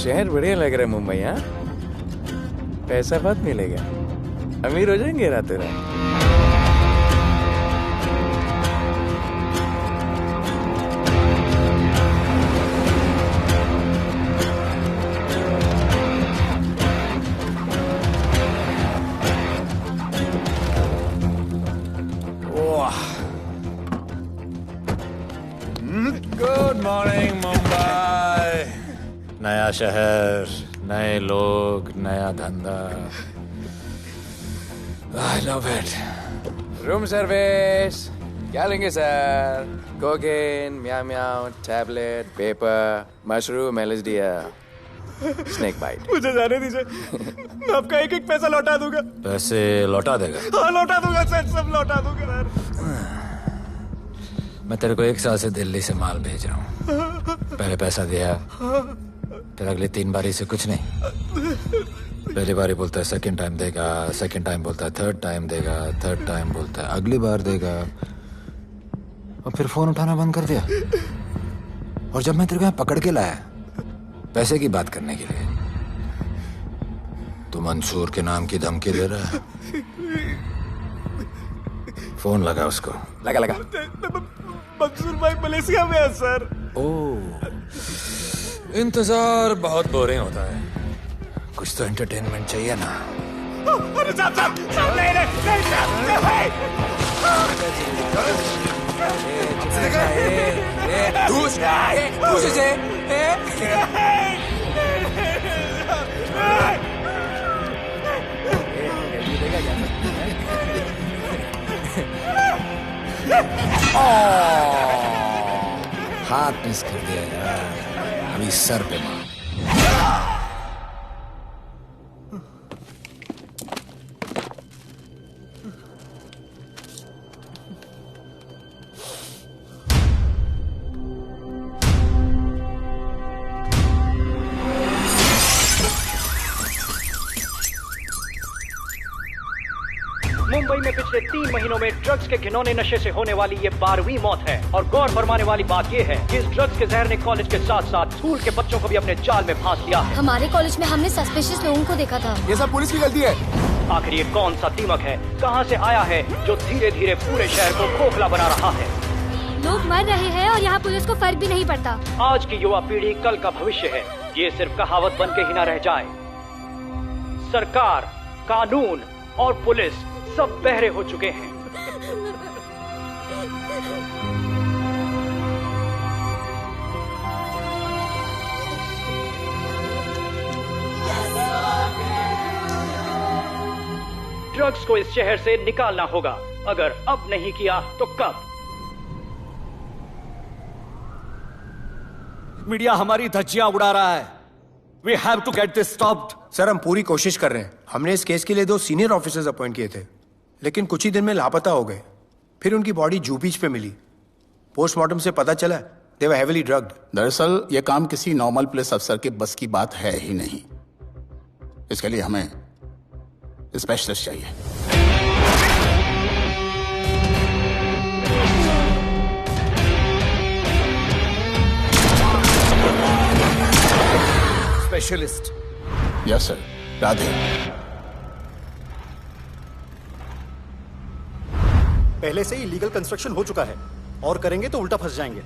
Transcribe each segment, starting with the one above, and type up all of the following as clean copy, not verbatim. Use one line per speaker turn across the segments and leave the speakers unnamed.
शहर बढ़िया लग रहा है मुंबई। हाँ, पैसा बहुत मिलेगा, अमीर हो जाएंगे रातों रात।
Good morning Mumbai.
नया शहर, नए लोग, नया धंधा। I love it.
Room service क्या लेंगे sir? Cocaine, meow meow, tablet, paper, mushroom, LSD, snake bite.
मुझे जाने दीजिए, मैं आपका एक एक पैसा लौटा दूंगा।
पैसे लौटा देगा?
हाँ लौटा दूंगा सर, सब लौटा दूंगा सर।
मैं तेरे को 1 साल से दिल्ली से माल भेज रहा हूँ। पहले पैसा दिया, फिर अगली 3 बारी से कुछ नहीं। पहली बारी बोलता है सेकंड टाइम देगा, सेकंड टाइम बोलता है थर्ड टाइम देगा, थर्ड टाइम बोलता है अगली बार देगा, और फिर फोन उठाना बंद कर दिया। और जब मैं तेरे को यहाँ पकड़ के लाया पैसे की बात करने के लिए, तू मंसूर के नाम की धमकी दे रहा है। फोन लगा उसको।
लगा लगा।
मंसूर भाई मलेशिया में है सर।
ओह, इंतजार बहुत बोरिंग होता है, कुछ तो एंटरटेनमेंट चाहिए ना।
अरे साहब साहब साहब, नहीं नहीं साहब भाई।
हाथ मिस कर दिया यार, अभी सर पे मार।
मुंबई में पिछले 3 महीनों में ड्रग्स के घिनौने नशे से होने वाली ये 12वीं मौत है। और गौर फरमाने वाली बात ये है कि इस ड्रग्स के जहर ने कॉलेज के साथ साथ स्कूल के बच्चों को भी अपने जाल में फांस लिया है।
हमारे कॉलेज में हमने सस्पिशियस लोगों को देखा था।
ये सब पुलिस की गलती है।
आखिर ये कौन सा दीमक है, कहां से आया है, जो धीरे धीरे पूरे शहर को खोखला बना रहा है?
लोग मर रहे हैं और यहाँ पुलिस को फर्क भी नहीं पड़ता।
आज की युवा पीढ़ी कल का भविष्य है, ये सिर्फ कहावत बन के ही न रह जाए। सरकार, कानून और पुलिस सब बहरे हो चुके हैं। ड्रग्स को इस शहर से निकालना होगा। अगर अब नहीं किया तो कब?
मीडिया हमारी धज्जियां उड़ा रहा है। We have to get this stopped.
Sir हम पूरी कोशिश कर रहे हैं। हमने इस केस के लिए 2 सीनियर ऑफिसर्स अपॉइंट किए थे, लेकिन कुछ ही दिन में लापता हो गए। फिर उनकी बॉडी जू बीच पे मिली। पोस्टमार्टम से पता चला दे वर हेवीली ड्रग्ड।
दरअसल यह काम किसी नॉर्मल पुलिस अफसर के बस की बात है ही नहीं। इसके लिए हमें स्पेशलिस्ट चाहिए।
स्पेशलिस्ट?
Yes sir. राधे।
पहले से ही लीगल कंस्ट्रक्शन हो चुका है और करेंगे तो उल्टा फंस जाएंगे।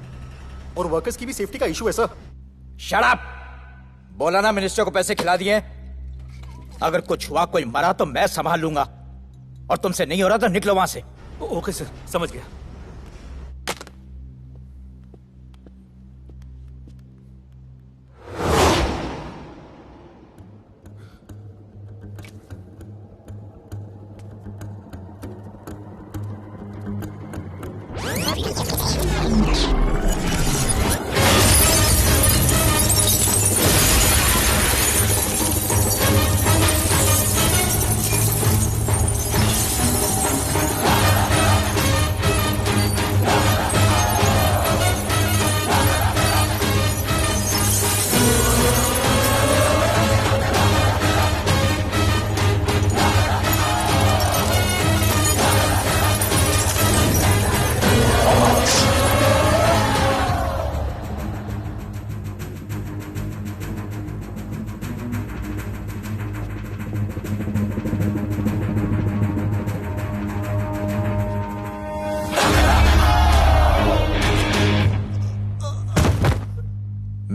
और वर्कर्स की भी सेफ्टी का इशू है सर।
Shut up! बोला ना मिनिस्टर को पैसे खिला दिए। अगर कुछ हुआ, कोई मरा तो मैं संभाल लूंगा, और तुमसे नहीं हो रहा तो निकलो वहां से।
ओके सर, समझ गया।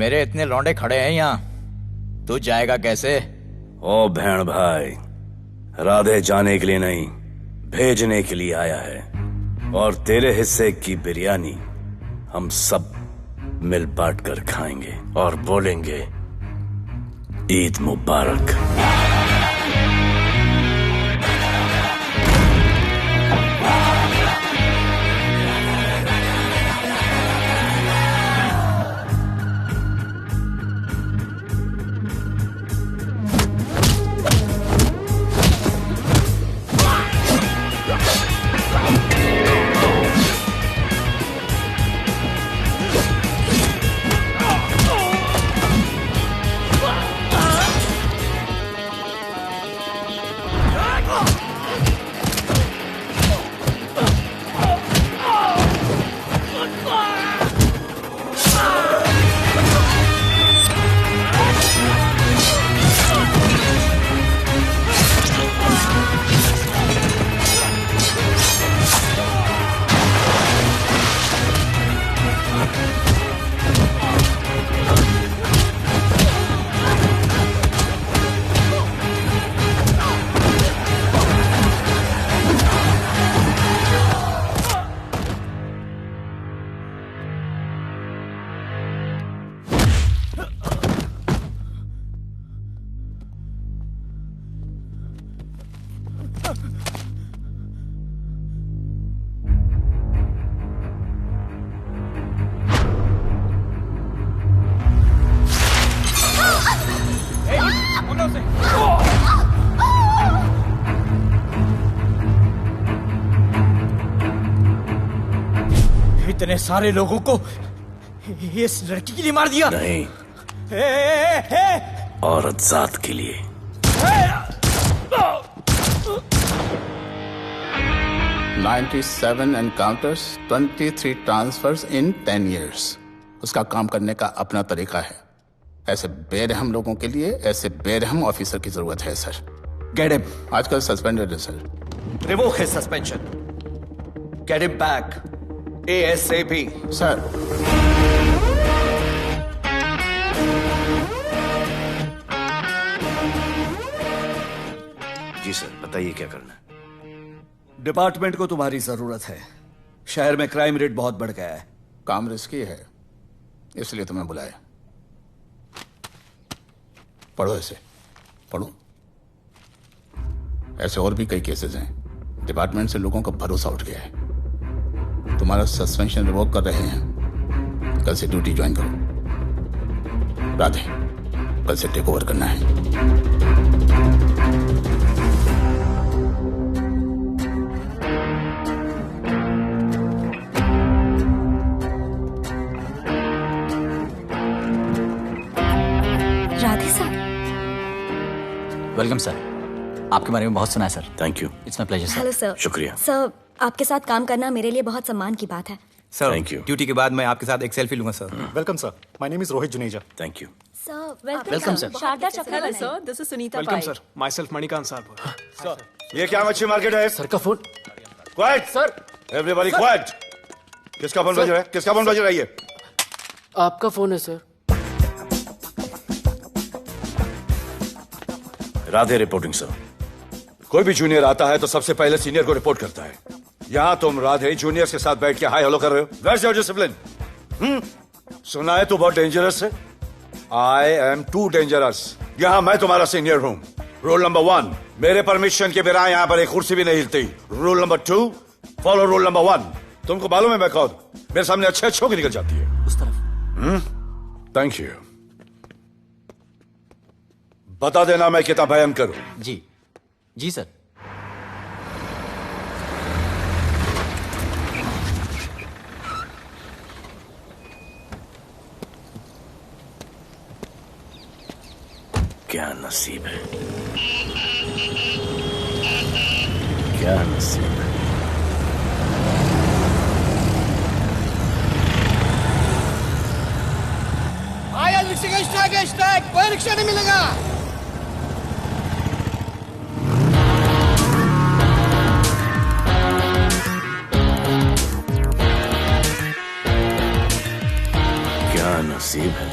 मेरे इतने लौंडे खड़े हैं यहाँ, तू जाएगा कैसे?
ओ बहन भाई, राधे जाने के लिए नहीं, भेजने के लिए आया है। और तेरे हिस्से की बिरयानी हम सब मिल बांट कर खाएंगे और बोलेंगे ईद मुबारक।
इतने सारे लोगों को इस लड़की के लिए मार दिया?
नहीं, औरत जात के लिए।
$97 encounters, 23 transfers in 10 years। उसका काम करने का अपना तरीका है। ऐसे बेरहम लोगों के लिए ऐसे बेरहम ऑफिसर की जरूरत है सर।
Get him.
आजकल सस्पेंडेड है sir.
Revoke his suspension. Get him back. ASAP.
Sir,
जी सर, बताइए क्या करना है।
डिपार्टमेंट को तुम्हारी जरूरत है। शहर में क्राइम रेट बहुत बढ़ गया है।
काम रिस्की है, इसलिए तुम्हें बुलाया। पढ़ो इसे, पढ़ो। ऐसे और भी कई केसेस हैं। डिपार्टमेंट से लोगों का भरोसा उठ गया है। तुम्हारा सस्पेंशन रिवोक कर रहे हैं। कल से ड्यूटी ज्वाइन करो। राधे, कल से टेक ओवर करना है।
राधे सर।
Welcome sir. आपके बारे में बहुत सुना है sir.
Thank you.
It's my pleasure sir.
Hello sir.
शुक्रिया।
सर, आपके साथ काम करना मेरे लिए बहुत सम्मान की बात है।
Sir,
Thank you.
ड्यूटी के बाद मैं आपके साथ एक सेल्फी लूंगा sir.
Welcome sir, my name is Rohit Juneja.
Thank you.
Sir,
welcome sir.
Sharda Chakraborty.
Hello sir, this is Sunita
welcome
Pai.
Sir, myself Manikant साहब।
ये क्या मच्छी मार्केट है?
सर का phone.
Quiet sir, everybody quiet. किसका फोन बज रहा है? किसका फोन बज रहा है? ये
आपका फोन है सर।
Radhe reporting sir. कोई भी जूनियर आता है तो सबसे पहले सीनियर को रिपोर्ट करता है। यहाँ तुम राधे जूनियर्स के साथ बैठ के हाई हेलो कर रहे हो। Where's your discipline? सुना है तू बहुत डेंजरस है। I am too dangerous. यहाँ मैं तुम्हारा सीनियर हूँ। रूल नंबर 1, मेरे परमिशन के बिना यहाँ पर एक कुर्सी भी नहीं हिलती। Rule number 2, follow rule number 1। तुमको मालूम है मैं कौन? मेरे सामने अच्छे अच्छों की निकल जाती है।
उस तरफ।
Thank you. बता देना मैं कितना भयंकर हूं।
जी जी सर।
क्या नसीब है, क्या नसीब है।
आया रिक्शा के स्ट्राइक, कोई रिक्शा नहीं मिलेगा।
क्या नसीब है,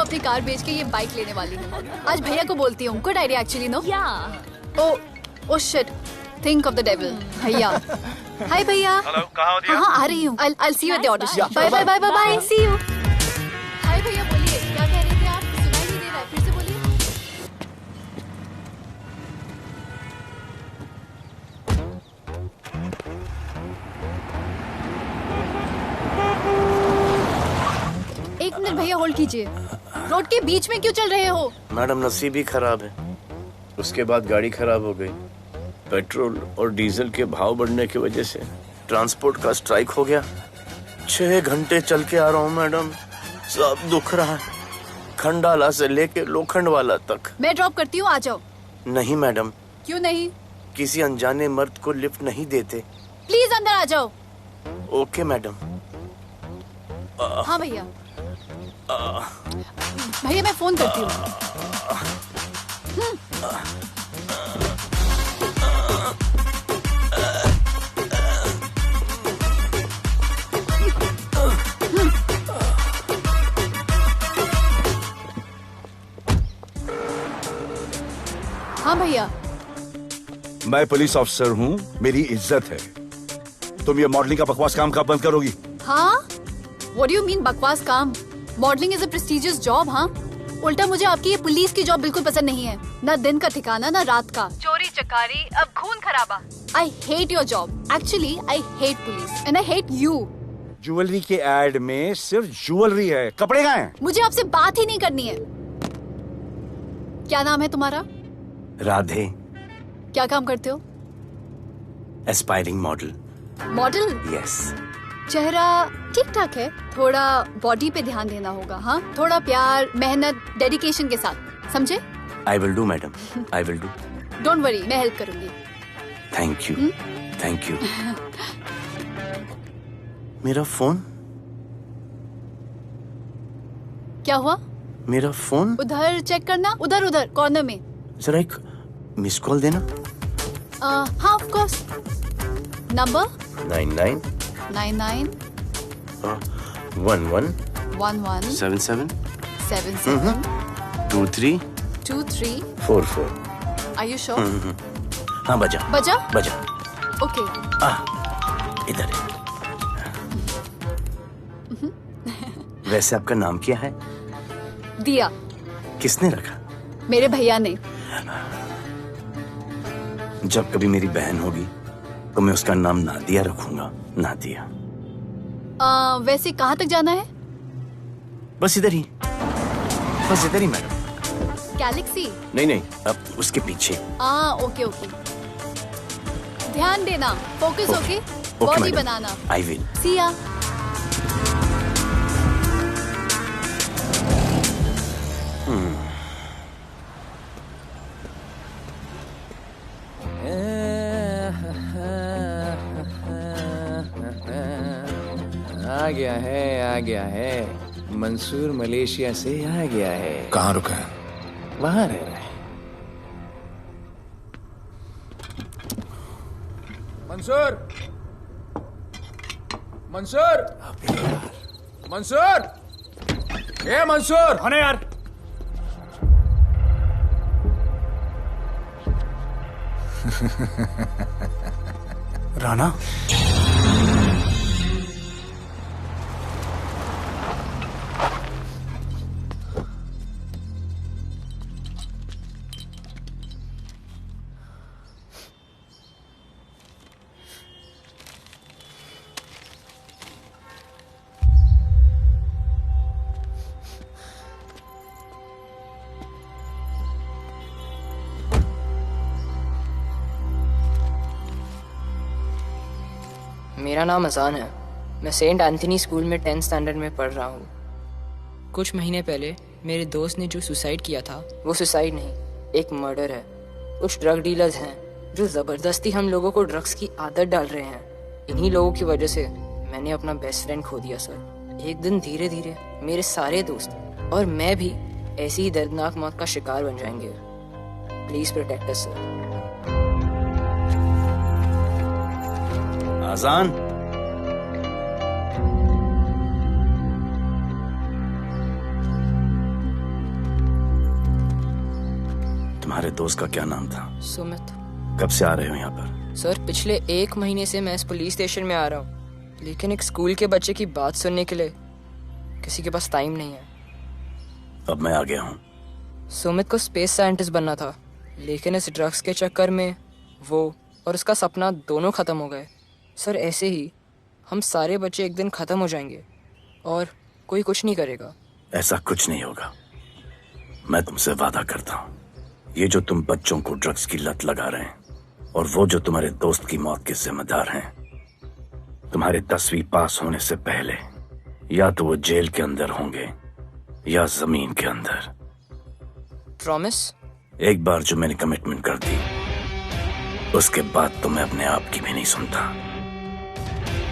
अपनी कार बेच के ये बाइक लेने वाली हूँ। आज भैया को बोलती हूँ। Good idea actually, no? Oh shit, think of the devil. भैया, हाय भैया।
हेलो, कहाँ हो दिया?
हाँ, आ रही हूँ। I'll see you at the auto shop. Bye bye bye bye bye. See you. हाय भैया, बोलिए क्या कह रहे थे आप? सुनाई नहीं दे रहा है, फिर से बोलिए। एक मिनट भैया, होल्ड कीजिए। रोड के बीच में क्यों चल रहे हो?
मैडम, नसीब ही खराब है। उसके बाद गाड़ी खराब हो गई। पेट्रोल और डीजल के भाव बढ़ने की वजह से ट्रांसपोर्ट का स्ट्राइक हो गया। 6 घंटे चल के आ रहा हूँ मैडम, सब दुख रहा है, खंडाला से लेके लोखंडवाला तक।
मैं ड्रॉप करती हूँ, आ जाओ।
नहीं मैडम।
क्यों नहीं?
किसी अनजाने मर्द को लिफ्ट नहीं देते।
प्लीज अंदर आ जाओ।
Okay madam.
हाँ भैया। भैया मैं फोन करती हूँ। हाँ भैया।
मैं पुलिस ऑफिसर हूँ, मेरी इज्जत है। तुम ये मॉडलिंग का बकवास काम कब बंद करोगी?
हाँ? What do you mean बकवास काम? Modelling is a prestigious job. हाँ, उल्टा मुझे आपकी ये पुलिस की जॉब बिल्कुल पसंद नहीं है। ना दिन का ठिकाना, ना रात का। चोरी चकारी, अब खून खराबा। I hate your job. Actually, I hate police and I hate you.
Jewellery के एड में सिर्फ ज्वेलरी है, कपड़े कहाँ हैं?
मुझे आपसे बात ही नहीं करनी है। क्या नाम है तुम्हारा?
राधे।
क्या काम करते हो?
Aspiring model.
मॉडल?
यस।
चेहरा ठीक ठाक है, थोड़ा बॉडी पे ध्यान देना होगा। हाँ, थोड़ा प्यार, मेहनत, डेडिकेशन के साथ, समझे?
I will do madam, I will do.
Don't worry, मैं हेल्प करूंगी।
Thank you, thank you. मेरा फोन?
क्या हुआ?
मेरा फोन?
उधर चेक करना, उधर उधर कॉर्नर में।
जरा एक मिस कॉल देना।
हाँ of course. Number
99
99
11
11
77
77
23
23
44।
Are you sure?
हाँ बजा
बजा?
बजा।
ओके।
इधर है। वैसे आपका नाम क्या है?
दिया।
किसने रखा?
मेरे भैया ने।
जब कभी मेरी बहन होगी तो मैं उसका नाम नादिया रखूंगा। नादिया।
वैसे कहाँ तक जाना है?
बस इधर ही, बस इधर ही मैडम।
गैलेक्सी?
नहीं नहीं, अब उसके पीछे।
Okay okay. ध्यान देना, फोकस ओके। बॉडी बनाना।
I will.
See ya.
आ गया है। मंसूर मलेशिया से आ गया है।
कहाँ रुका है?
वहां रह रहा है। मंसूर, मंसूर, मंसूर, ए मंसूर।
होने यार। राणा।
मेरा नाम अजान है। मैं सेंट एंथनी स्कूल में 10th स्टैंडर्ड में पढ़ रहा हूँ। कुछ महीने पहले मेरे दोस्त ने जो सुसाइड किया था, वो सुसाइड नहीं, एक मर्डर है। कुछ ड्रग डीलर्स हैं जो ज़बरदस्ती हम लोगों को ड्रग्स की आदत डाल रहे हैं। इन्हीं लोगों की वजह से मैंने अपना बेस्ट फ्रेंड खो दिया सर। एक दिन धीरे धीरे मेरे सारे दोस्त और मैं भी ऐसी ही दर्दनाक मौत का शिकार बन जाएंगे। Please protect us sir.
आजान। तुम्हारे दोस्त का क्या नाम था?
सुमित।
कब से आ रहे हो यहाँ पर?
सर पिछले 1 महीने से मैं इस पुलिस स्टेशन में आ रहा हूँ, लेकिन एक स्कूल के बच्चे की बात सुनने के लिए किसी के पास टाइम नहीं है।
अब मैं आ गया हूँ।
सुमित को स्पेस साइंटिस्ट बनना था, लेकिन इस ड्रग्स के चक्कर में वो और उसका सपना दोनों खत्म हो गए। सर ऐसे ही हम सारे बच्चे एक दिन खत्म हो जाएंगे और कोई कुछ नहीं करेगा।
ऐसा कुछ नहीं होगा, मैं तुमसे वादा करता हूँ। ये जो तुम बच्चों को ड्रग्स की लत लगा रहे हैं और वो जो तुम्हारे दोस्त की मौत के जिम्मेदार हैं, तुम्हारे 10वीं पास होने से पहले या तो वो जेल के अंदर होंगे या जमीन के अंदर।
प्रॉमिस?
एक बार जो मैंने कमिटमेंट कर दी, उसके बाद तो मैं अपने आप की भी नहीं सुनता।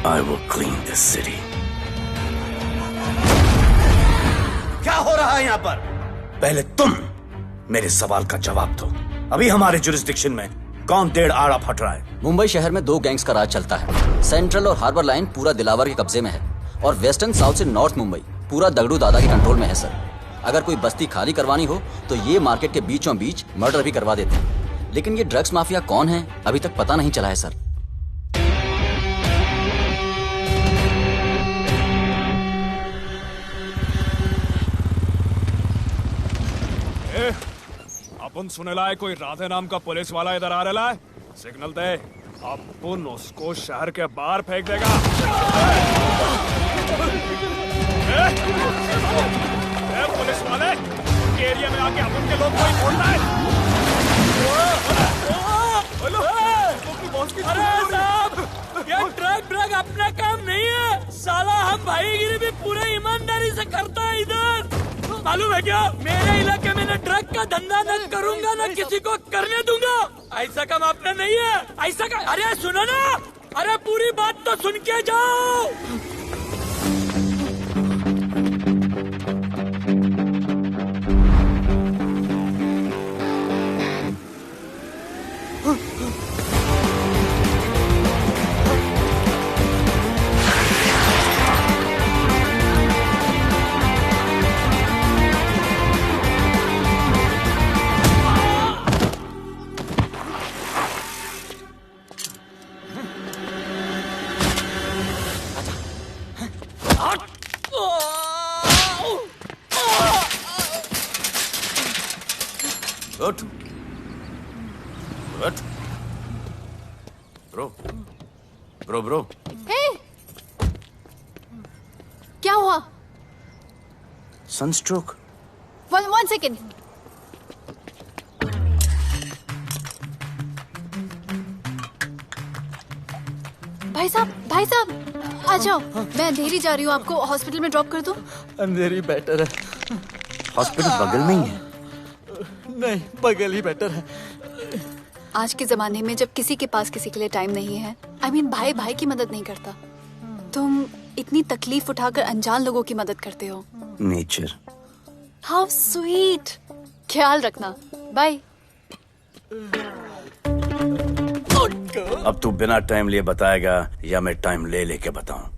I will clean this city. क्या हो रहा है यहाँ पर? पहले तुम मेरे सवाल का जवाब दो। अभी हमारे जुरिस्डिक्शन में कौन डेढ़ आड़ा फट रहा है?
मुंबई शहर में 2 गैंग्स का राज चलता है। सेंट्रल और हार्बर लाइन पूरा दिलावर के कब्जे में है और वेस्टर्न साउथ से नॉर्थ मुंबई पूरा दगड़ू दादा के कंट्रोल में है सर। अगर कोई बस्ती खाली करवानी हो तो ये मार्केट के बीचों बीच मर्डर भी करवा देते हैं, लेकिन ये ड्रग्स माफिया कौन है अभी तक पता नहीं चला है सर।
अपन सुनेला है कोई राधे नाम का पुलिस वाला इधर आ रहा है। सिग्नल दे, अपन उसको शहर के बाहर फेंक देगा। पुलिस वाले एरिया में आके अपन के लोग कोई बोलता है।
अरे साहब, ये ड्रग अपना काम नहीं है साला। हम भाईगिरी भी पूरे ईमानदारी से करता है इधर। मालूम है क्या, मेरे इलाके में न ड्रग का धंधा न करूंगा न किसी को करने दूंगा। ऐसा काम अपना नहीं है। ऐसा का, अरे सुनो ना, अरे पूरी बात तो सुन के जाओ।
Good. Good. Bro.
Hey! क्या हुआ?
Sunstroke.
One second. भाई साहब आ जाओ। मैं अंधेरी जा रही हूँ, आपको हॉस्पिटल में ड्रॉप कर दूँ?
अंधेरी बेटर है।
हॉस्पिटल बगल में ही है?
नहीं, बगल ही बेटर है।
आज के जमाने में जब किसी के पास किसी के लिए टाइम नहीं है, भाई भाई की मदद नहीं करता, तुम इतनी तकलीफ उठाकर अनजान लोगों की मदद करते हो।
नेचर।
How sweet. ख्याल रखना। बाय।
अब तू बिना टाइम लिए बताएगा या मैं टाइम ले लेके बताऊं?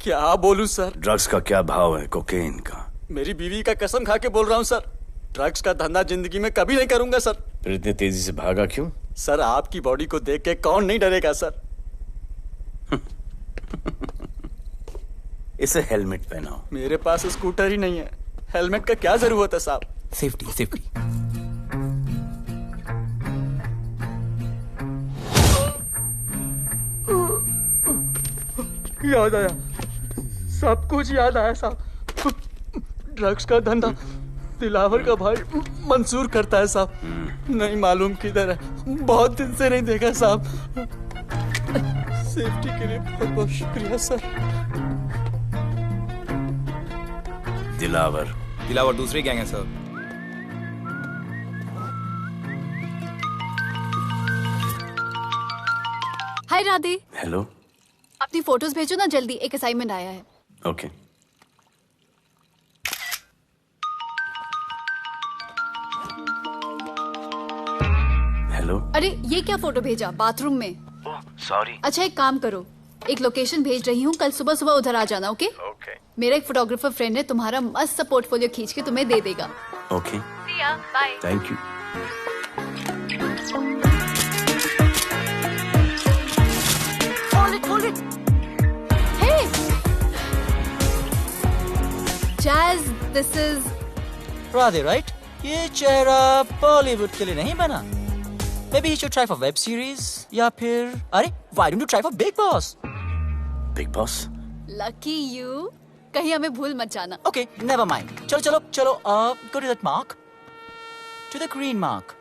क्या बोलूं सर?
ड्रग्स का क्या भाव है कोकेन का?
मेरी बीवी का कसम खा के बोल रहा हूं सर, ड्रग्स का धंधा जिंदगी में कभी नहीं करूंगा सर।
फिर इतनी तेजी से भागा क्यों?
सर आपकी बॉडी को देख के कौन नहीं डरेगा सर।
इसे हेलमेट पहनाओ।
मेरे पास स्कूटर ही नहीं है, हेलमेट का क्या जरूरत है साहब?
सेफ्टी।
याद आया, सब कुछ याद आया साहब। ड्रग्स का धंधा दिलावर का भाई मंसूर करता है साहब। नहीं मालूम किधर है, बहुत दिन से नहीं देखा साहब। सेफ्टी के लिए बहुत बहुत शुक्रिया सर।
दिलावर
दूसरी गैंग है सर।
हाय राधे।
हेलो।
अपनी फोटोज भेजो ना जल्दी, एक असाइनमेंट आया है।
ओके। हेलो।
अरे ये क्या फोटो भेजा बाथरूम में?
सॉरी।
अच्छा एक काम करो, एक लोकेशन भेज रही हूँ, कल सुबह सुबह उधर आ जाना। ओके? मेरा एक फोटोग्राफर फ्रेंड है, तुम्हारा मस्त सा पोर्टफोलियो खींच के तुम्हें दे देगा।
Okay.
Bye.
Thank you.
This is
Radhe, right? ये चेहरा बॉलीवुड के लिए नहीं बना। Maybe you should try for web series या फिर अरे why don't you try for Big Boss?
Big Boss?
Lucky you, कहीं हमें भूल मत जाना।
Okay, never mind. चलो चलो चलो, go to that mark, to the green mark.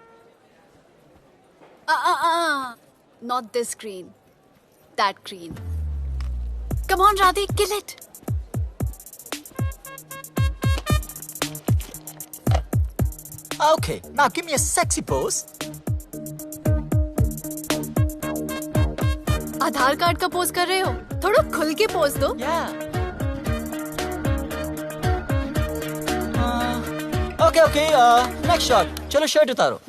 Not this green, that green. Come on, Radhe, kill it.
Okay, now give me a sexy pose.
Aadhaar card का pose कर रहे हो? थोड़ा खुल के पोज दो।
Okay, next shot. चलो shirt उतारो।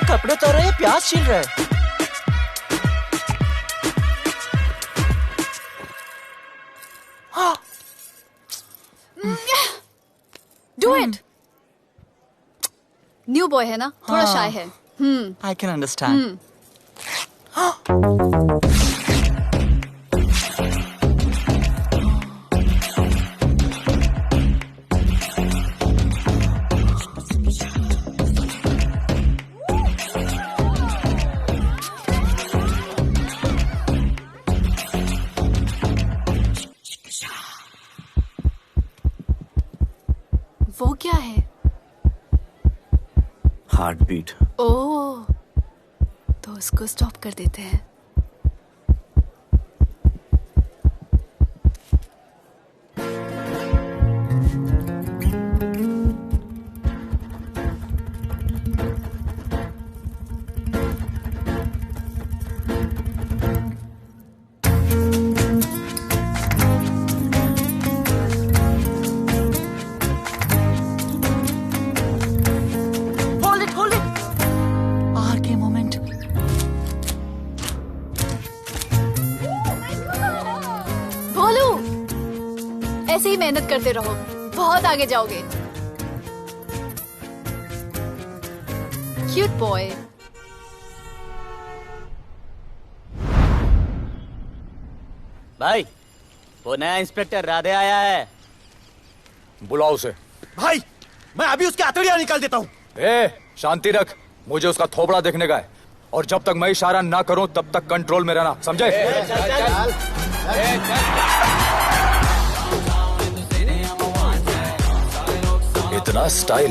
कपड़े उतार रहे हैं, प्याज छील रहे हैं।
Do it. न्यू बॉय है ना, थोड़ा शाय है।
I can understand.
वो क्या है?
Heart beat.
ओह, तो उसको स्टॉप कर देते हैं। ऐसे ही मेहनत करते रहो, बहुत आगे जाओगे। Cute boy.
भाई, वो नया इंस्पेक्टर राधे आया है।
बुलाओ उसे।
भाई, मैं अभी उसकी हथेलियां निकाल देता हूँ।
शांति रख, मुझे उसका थोबड़ा देखने का है, और जब तक मैं इशारा ना करूं तब तक कंट्रोल में रहना, समझे? इतना स्टाइल।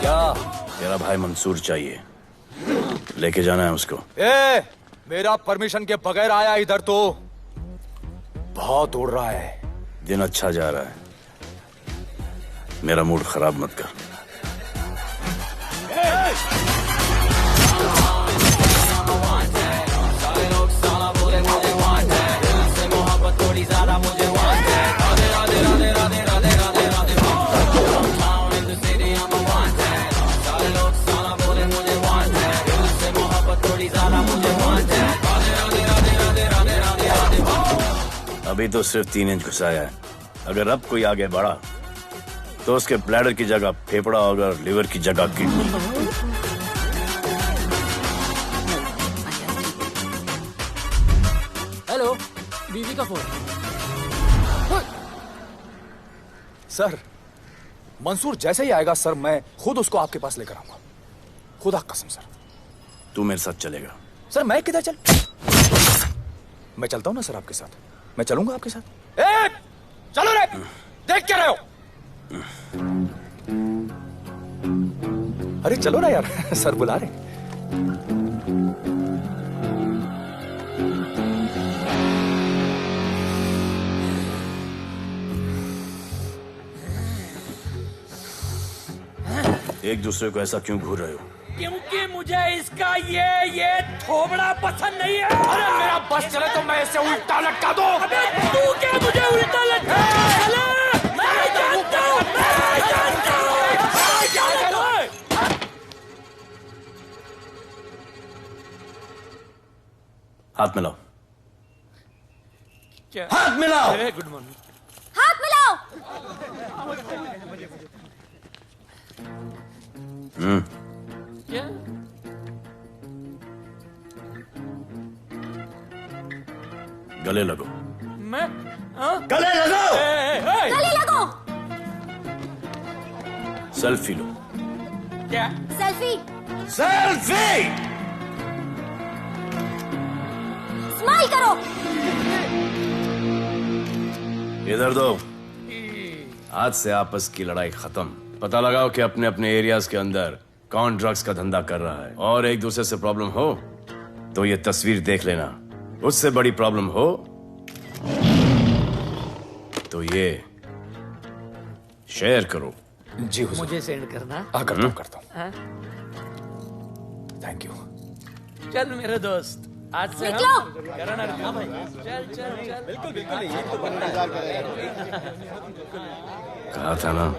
क्या? तेरा भाई मंसूर चाहिए, लेके जाना है उसको।
मेरा परमिशन के बगैर आया इधर तो बहुत उड़ रहा है।
दिन अच्छा जा रहा है, मेरा मूड खराब मत कर। अभी तो सिर्फ 3 इंच घुसाया है, अगर अब कोई आगे बढ़ा तो उसके ब्लैडर की जगह फेफड़ा होगा और लिवर की जगह किडनी।
हेलो, बीवी का फोन।
सर, मंसूर जैसे ही आएगा सर, मैं खुद उसको आपके पास लेकर आऊंगा, खुदा कसम सर।
तू मेरे साथ चलेगा?
सर मैं किधर चल? मैं चलता हूं ना सर आपके साथ, मैं चलूंगा आपके साथ। चलो रे, देख क्या रहे हो? अरे चलो ना यार, सर बुला रहे।
एक दूसरे को ऐसा क्यों घूर रहे हो?
क्योंकि मुझे इसका ये थोबड़ा पसंद नहीं है।
अरे मेरा बस चले तो मैं इसे उल्टा लटका दूं।
अबे तू क्या मुझे उल्टा लटका?
हाथ मिलाओ।
क्या?
हाथ मिलाओ।
Good morning.
हाथ मिलाओ।
क्या?
गले लगो।
मैं हाँ?
गले लगो।
गले लगो।
सेल्फी लो।
क्या?
सेल्फी।
सेल्फी।
स्माइल करो।
इधर दो। आज से आपस की लड़ाई खत्म। पता लगाओ कि अपने अपने एरियाज के अंदर कौन ड्रग्स का धंधा कर रहा है, और एक दूसरे से प्रॉब्लम हो तो ये तस्वीर देख लेना। उससे बड़ी प्रॉब्लम हो तो ये शेयर करो।
जी हुजूर।
मुझे सेंड करना।
करता हूँ।
हाँ?
Thank you.
चल मेरे दोस्त, आज से
निकलो।
हम करण अर्जुन भाई। चल चल चल। बिल्कुल बिल्कुल।
कहा था ना,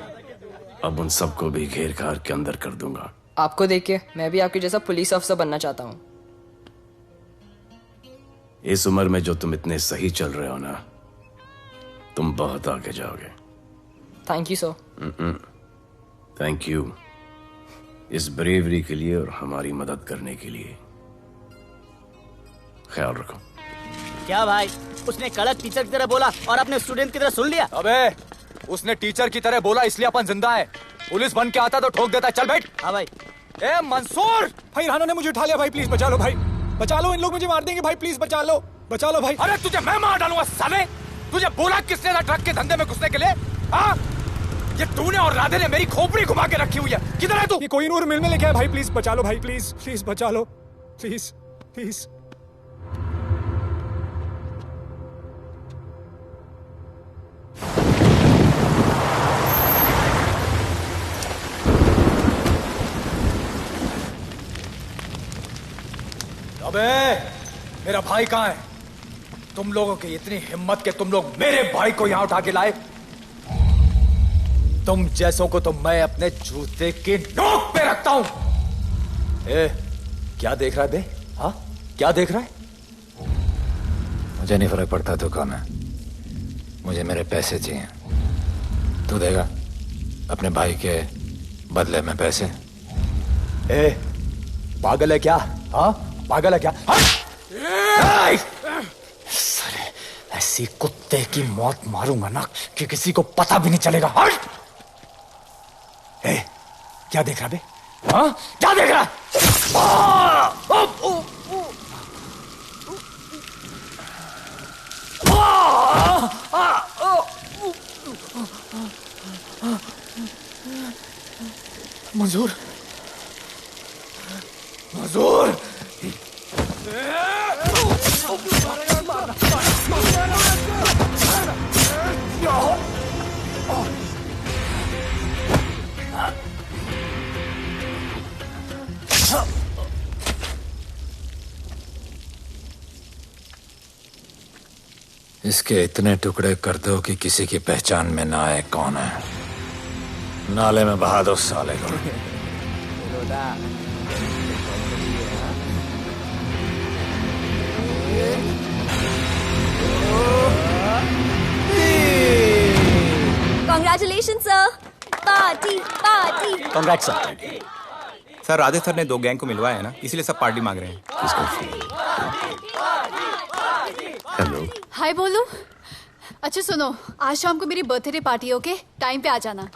अब उन सबको भी घेर घार के अंदर कर दूंगा।
आपको देख के मैं भी आपके जैसा पुलिस ऑफिसर बनना चाहता हूँ।
इस उम्र में जो तुम इतने सही चल रहे हो ना, तुम बहुत आगे जाओगे।
Thank you sir.
Thank you इस ब्रेवरी के लिए और हमारी मदद करने के लिए। ख्याल रखो।
क्या भाई, उसने कड़क टीचर की तरह बोला और अपने स्टूडेंट की तरह सुन लिया।
अबे उसने टीचर की तरह बोला इसलिए अपन जिंदा है। पुलिस बन के आता तो ठोक देता। चल बैठ।
हाँ भाई।
ए मंसूर,
भाई राना ने मुझे उठा लिया। भाई प्लीज बचा लो, भाई बचा लो, इन लोग मुझे मार देंगे। भाई प्लीज बचा लो भाई।
अरे तुझे मैं मार डालूंगा साले। तुझे बोला किसने था ट्रक के धंधे में घुसने के लिए? हाँ, ये तूने और राधे ने मेरी खोपड़ी घुमा के रखी हुई है। किधर है तू?
ये कोई नूर मिल में लेके आया। भाई प्लीज बचा लो, भाई प्लीज प्लीज बचा लो, प्लीज प्लीज।
अबे मेरा भाई कहाँ है? तुम लोगों की इतनी हिम्मत कि तुम लोग मेरे भाई को यहाँ उठा के लाए। तुम जैसों को तो मैं अपने जूते की नोक पे रखता हूं। ए, क्या देख रहा है बे? हाँ, क्या देख रहा है? मुझे नहीं फर्क पड़ता तू कौन है, मुझे मेरे पैसे चाहिए। तू देगा अपने भाई के बदले में पैसे? ए, पागल है क्या? हाँ, पागल है क्या? साले, ऐसी कुत्ते की मौत मारूंगा ना कि किसी को पता भी नहीं चलेगा। ए, क्या देख रहा बे? हाँ, क्या देख रहा? मंजूर, मंजूर। इसके इतने टुकड़े कर दो कि किसी की पहचान में ना आए कौन है। नाले में बहा दो साले को।
Congratulations, sir. Party party.
Congrats sir. Sir Radhe sir ने 2 गैंग को मिलवाया है ना, इसीलिए सब पार्टी मांग रहे हैं।
हेलो।
हाय बोलू। अच्छा सुनो, आज शाम को मेरी बर्थडे पार्टी, ओके? टाइम पे आ जाना।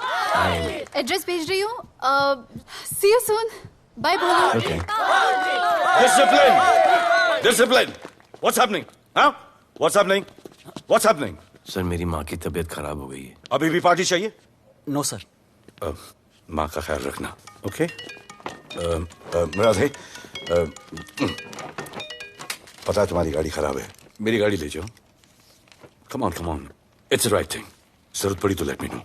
एड्रेस भेज रही हूँ। सी यू सून। बाय बोलू।
Okay. Discipline! Discipline! What's happening? Huh? What's happening? What's happening? Sir मेरी माँ की तबीयत खराब हो गई है। अभी भी पार्टी चाहिए?
No sir.
माँ का ख्याल रखना, ओके? राधे, पता है तुम्हारी गाड़ी खराब है, मेरी गाड़ी ले जाओ। Come on, it's right thing. जरूरत पड़ी तो लेट मी नो।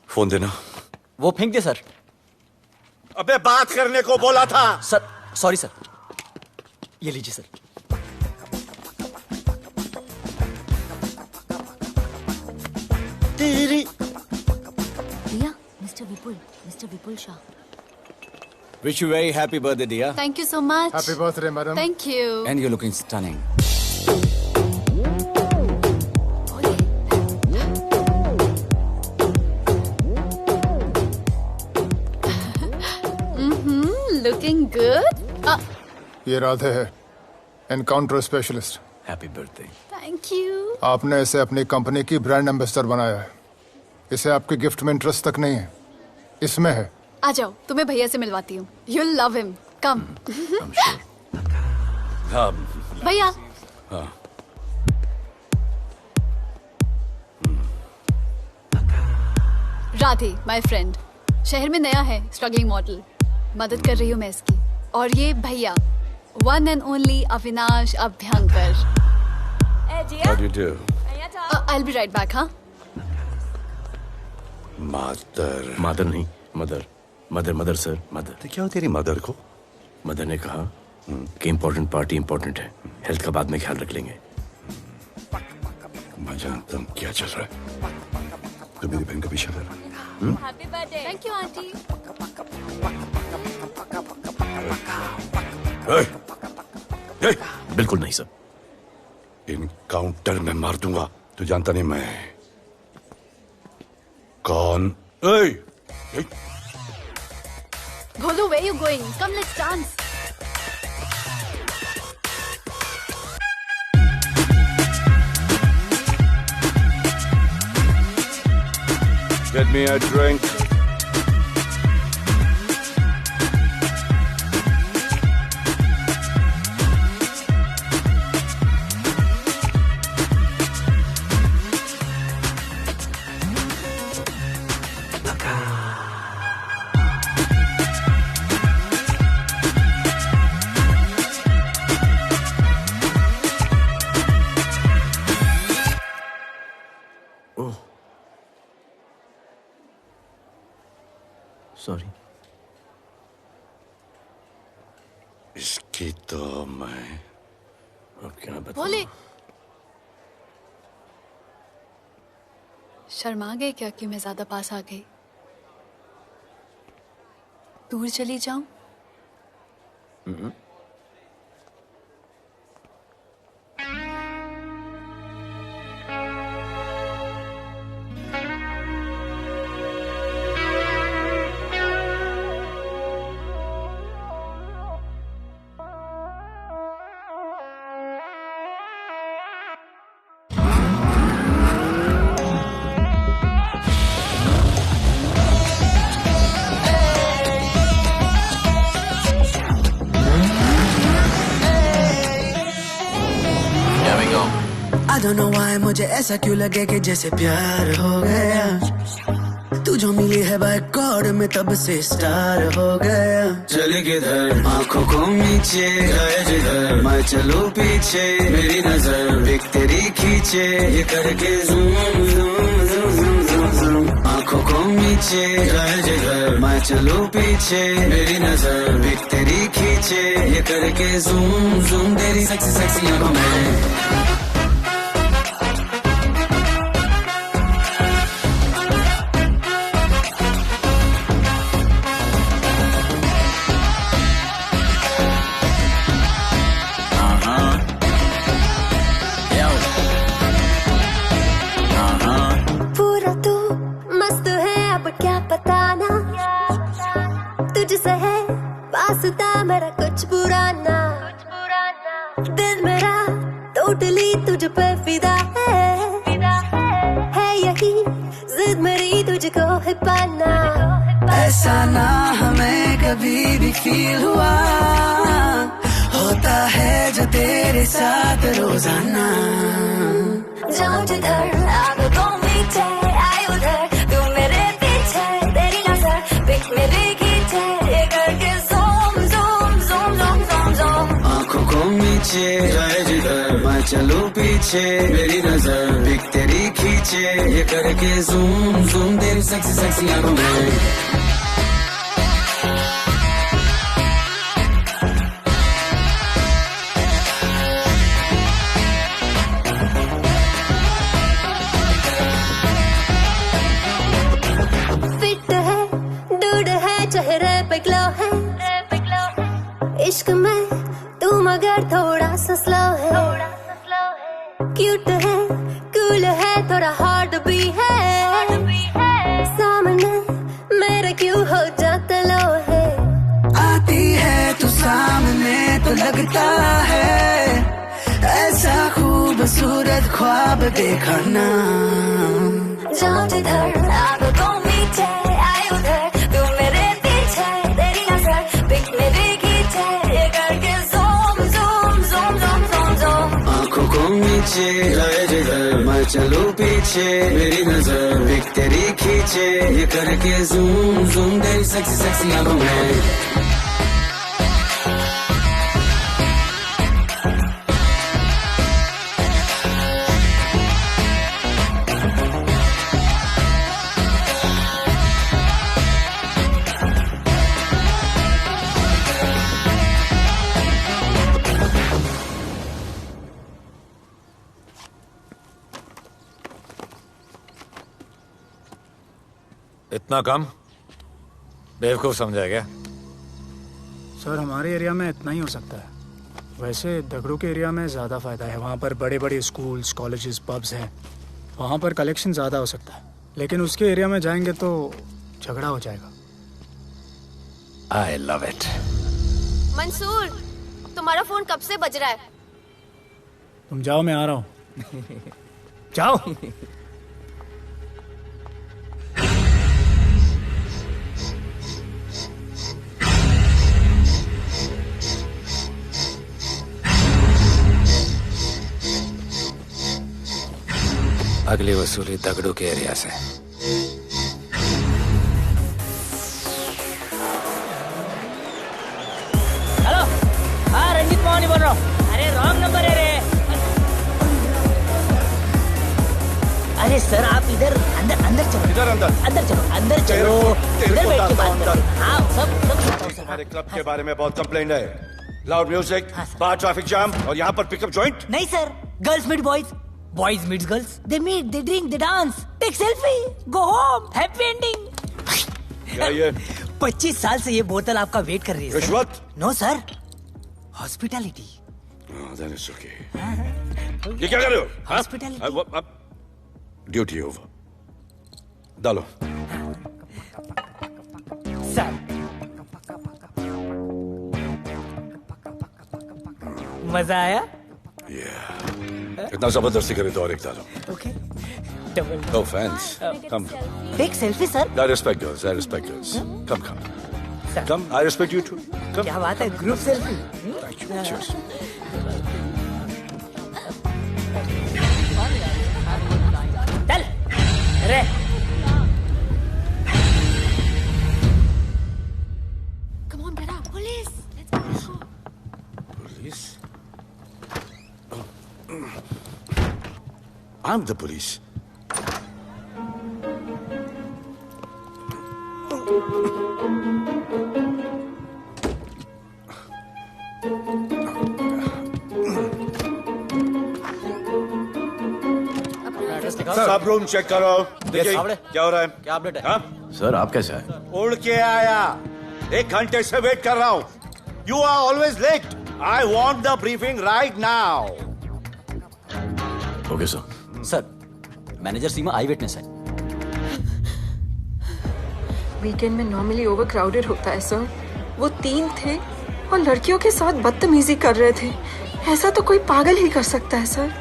फोन देना।
वो फेंक दे सर।
अबे बात करने को बोला था।
Sir sorry sir. ये लीजिए sir.
Riya, mister Vipul Shah.
Wish you very happy birthday, dear.
Thank you so much.
Happy birthday, madam.
Thank you.
And you're looking stunning.
Looking good.
ये राधे है, encounter specialist.
Happy birthday.
Thank you.
आपने इसे अपनी company की brand ambassador बनाया है। इसे आपके गिफ्ट में इंटरेस्ट तक नहीं है, इसमें है।
आ जाओ, तुम्हें भैया से मिलवाती हूँ। You'll love him. Come. भैया। Radhe, my friend. शहर में नया है, स्ट्रगलिंग मॉडल। मदद कर रही हूँ मैं इसकी। और ये भैया, one and only Avinash Abhyankar.
How do you do?
I'll be right back, हाँ?
मदर नहीं, मदर सर, मदर।
तो क्या हो तेरी मदर को?
मदर ने कहा कि इम्पोर्टेंट पार्टी इम्पोर्टेंट है, हेल्थ का बाद में ख्याल रख लेंगे।
मैं जानता हूँ क्या चल रहा है। तो मेरी बहन का पीछा कर।
Happy birthday. Thank you, auntie.
बिल्कुल नहीं सर।
इनकाउंटर में मार दूंगा। तू जानता नहीं मैं कौन?
Bholu, where you going? Come, let's dance.
Get me a drink.
Sorry.
इसकी तो मैं
अब क्या बताऊं?
भोले, शर्मा गए क्या कि मैं ज्यादा पास आ गई? दूर चली जाऊं?
I don't know why मुझे ऐसा क्यों लगे कि जैसे प्यार हो गया। तू जो मिली है बाय गॉड में तब से स्टार हो गया। चले किधर आंखों को नीचे गए जिधर मैं चलूं पीछे मेरी नजर एक तेरी खींचे ये करके zoom zoom zoom zoom zoom आंखों को नीचे गए जिधर मैं चलूं पीछे मेरी नजर एक तेरी खींचे ये करके ज़ूम ज़ूम तेरी सेक्सी सेक्सी आंखों में।
मेरा कुछ बुरा ना दिल मेरा टोटली तुझ पे फिदा है यही जिद मेरी तुझको है पाना।
ऐसा ना हमें कभी भी फील हुआ होता है जो तेरे साथ रोजाना।
जाऊं जिधर आगे को मीठे आए उधर तू मेरे पीछे तेरी नजर पिक मेरी खींचे ये करके
नीचे जाए जिधर मैं चलूं पीछे मेरी नजर एक तेरी खींचे ये करके ज़ूम ज़ूम तेरी सेक्सी सेक्सी आंखों में।
फिट है डूड है चेहरे पे ग्लो है इश्क में तू मगर थोड़ा सा स्लो है, क्यूट है, कूल है, थोड़ा हॉट भी है, सामने मेरे क्यों हो जाता लो है।
आती है तू सामने तो लगता है ऐसा खूबसूरत ख्वाब देखा ना।
जाऊं जिधर आंखों को मीचे आए उधर, तू मेरे पीछे तेरी नजर पिक मेरी खींचे, ये करके zoom zoom zoom zoom zoom zoom.
आंखों को नीचे जाए जिधर मैं चलूं पीछे, मेरी नजर पिक तेरी खींचे, ये करके ज़ूम ज़ूम तेरी सेक्सी सेक्सी आंखों में।
इतना कम बेवकूफ समझा क्या?
सर हमारे एरिया में इतना ही हो सकता है, वैसे दगड़ू के एरिया में ज़्यादा फ़ायदा है। वहाँ पर बड़े बड़े स्कूल्स, कॉलेजेस, पब्स हैं, वहाँ पर कलेक्शन ज़्यादा हो सकता है। लेकिन उसके एरिया में जाएंगे तो झगड़ा हो जाएगा।
I love it.
मंसूर, तुम्हारा फोन कब से बज रहा है?
तुम जाओ, मैं आ रहा हूँ। जाओ।
अगली वसूली दगड़ू के एरिया से।
हेलो, हाँ रंजीत मोहन बोल रहा हूँ। अरे रॉन्ग नंबर है रे। अरे सर आप इधर अंदर अंदर चलो।
इधर अंदर
अंदर चलो, अंदर चलो, इधर बैठ के बात करो। हाँ सब
हमारे क्लब के बारे में बहुत कंप्लेंट है। लाउड म्यूजिक, बाहर ट्रैफिक जाम और यहाँ पर पिकअप जॉइंट।
नहीं sir, girls meet boys, boys meets girls, they meet, they drink, they dance, take selfie, go home, happy ending.
क्या ये?
25 साल से ये बोतल आपका वेट कर रही है।
रिश्वत?
No sir, hospitality.
Then it's okay. ये क्या कर रहे हो?
हॉस्पिटैलिटी।
Duty over. डालो।
सर। मजा आया?
इतना जबरदस्ती करे तो और एक डालो।
Okay.
No offense. Come.
Take selfie, sir.
I respect girls. I respect girls. Come. Come. I respect you too. Come.
क्या बात है? Group selfie.
Thank you. Cheers.
चल, रे।
Come on, get up, police. Let's go.
Police? I'm the police. सब room check करो। देखिए क्या हो रहा है?
क्या अपडेट है?
हाँ?
सर आप कैसे आए?
उड़ के आया। 1 घंटे से वेट कर रहा हूँ। You are always late. I want the briefing right now.
Okay sir.
Sir, manager Seema I witness है।
वीकेंड में नॉर्मली ओवर क्राउडेड होता है सर। वो 3 थे और लड़कियों के साथ बदतमीजी कर रहे थे। ऐसा तो कोई पागल ही कर सकता है सर।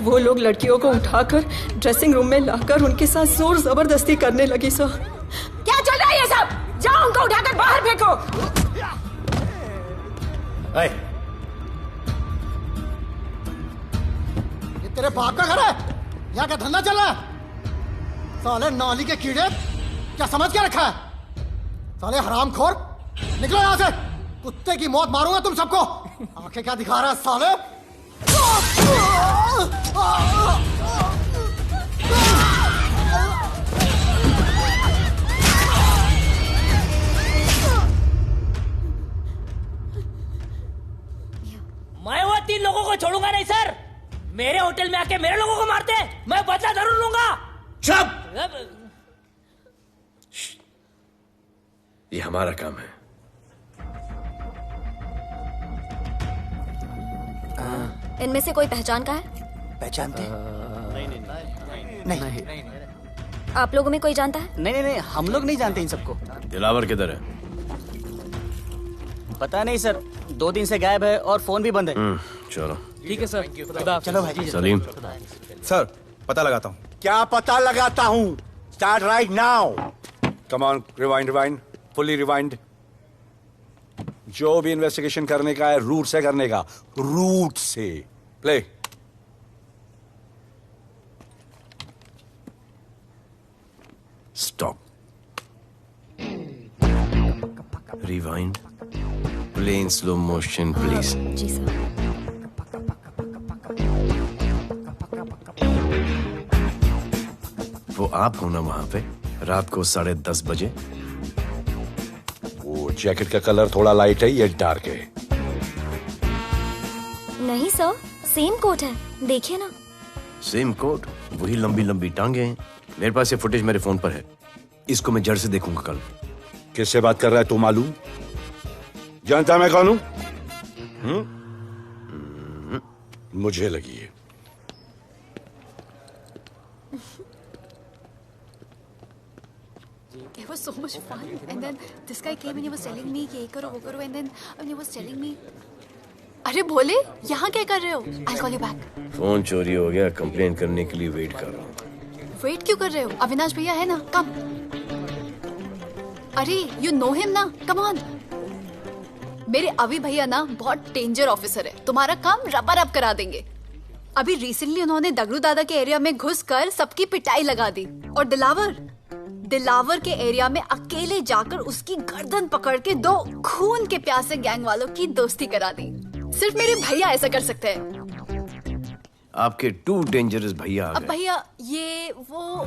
वो लोग लड़कियों को उठाकर ड्रेसिंग रूम में लाकर उनके साथ जोर जबरदस्ती करने लगी सर।
क्या चल रहा है ये सब? जाओ उनको उठाकर बाहर फेंको।
ये तेरे बाप का घर है? यहाँ क्या धंधा चल रहा है? साले नाली के कीड़े, क्या समझ के रखा है? साले हरामखोर, निकलो यहाँ से। कुत्ते की मौत मारूंगा तुम सबको। आंखें क्या दिखा रहा है साले?
मैं वो 3 लोगों को छोड़ूंगा नहीं सर। मेरे होटल में आके मेरे लोगों को मारते, मैं बदला जरूर लूंगा।
चुप! ये हमारा काम है।
इनमें से कोई पहचान का है?
पहचानते हैं? नहीं।
आप लोगों में कोई जानता है?
नहीं, हम लोग नहीं जानते इन सबको।
दिलावर किधर है?
पता नहीं सर, 2 दिन से गायब है और फोन भी बंद है।
चलो
ठीक है सर।
चलो भाई।
सलीम
सर पता लगाता हूँ।
क्या पता लगाता हूँ? Start right now. Come on, rewind, fully rewind. जो भी इन्वेस्टिगेशन करने का है रूट से करने का, रूट से। Play.
Stop. Rewind. Play in slow motion please.
जी सर।
वो आप हो ना वहां पे रात को 10:30 बजे?
वो जैकेट का कलर थोड़ा लाइट है, ये डार्क है।
नहीं सर, सेम कोट है, देखिए ना।
सेम कोट, वही लंबी लंबी टांगे हैं। मेरे पास ये फुटेज मेरे फोन पर है, इसको मैं जड़ से देखूंगा कल।
किससे बात कर रहा है तू? मालूम? जानता मैं कौन हूं? मुझे लगी है।
It was so much fun, and then this guy came and he was telling me ये करो वो करो, and then he was telling me, अरे भोले यहाँ क्या कर रहे हो? I'll call you back.
Phone चोरी हो गया, कंप्लेन करने के लिए वेट कर रहा हूँ।
वेट क्यों कर रहे हो? अविनाश भैया है ना, कम। अरे you know him ना, come on. मेरे अभी भैया ना बहुत डेंजर ऑफिसर है, तुम्हारा काम रबा-रब करा देंगे। अभी रिसेंटली उन्होंने दगड़ू दादा के एरिया में घुसकर सबकी पिटाई लगा दी, और दिलावर के एरिया में अकेले जाकर उसकी गर्दन पकड़ के 2 खून के प्यासे गैंग वालों की दोस्ती करा दी। सिर्फ मेरे भैया ऐसा कर सकते हैं।
आपके 2 डेंजरस भैया आ
अब
गए।
भैया ये वो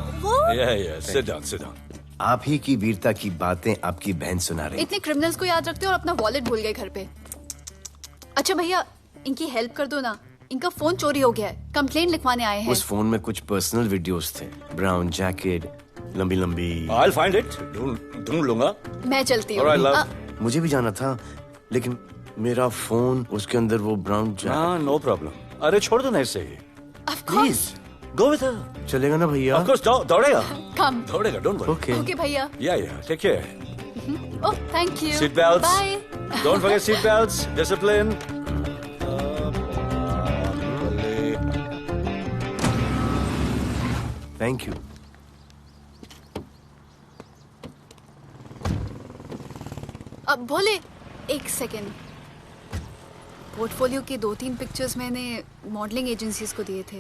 सिट डाउन।
आप ही की वीरता की बातें आपकी बहन सुना रही।
इतने क्रिमिनल्स को याद रखते हो और अपना वॉलेट भूल गए घर पे। अच्छा भैया, इनकी हेल्प कर दो ना, इनका फोन चोरी हो गया है, कंप्लेंट लिखवाने आए हैं।
उस फोन में कुछ पर्सनल वीडियोस थे, ब्राउन जैकेट, लंबी लंबी।
I'll find it. ढूंढ लूंगा।
मैं चलती हूँ।
Alright, love.
मुझे भी जाना था, लेकिन मेरा फोन, उसके अंदर वो ब्राउन जैकेट।
हाँ, नो प्रॉब्लम। अरे छोड़ दो ना इसे।
Please
go with her.
चलेगा ना भैया?
Of course, दौड़ेगा।
कम।
दौड़ेगा, डोंट वरी।
ओके भैया।
Yeah, take care.
Oh thank you.
Seat belts.
Bye.
Don't forget seat belts. Discipline.
Thank you.
अब भोले एक सेकेंड, पोर्टफोलियो के 2-3 पिक्चर्स मैंने मॉडलिंग एजेंसीज को दिए थे,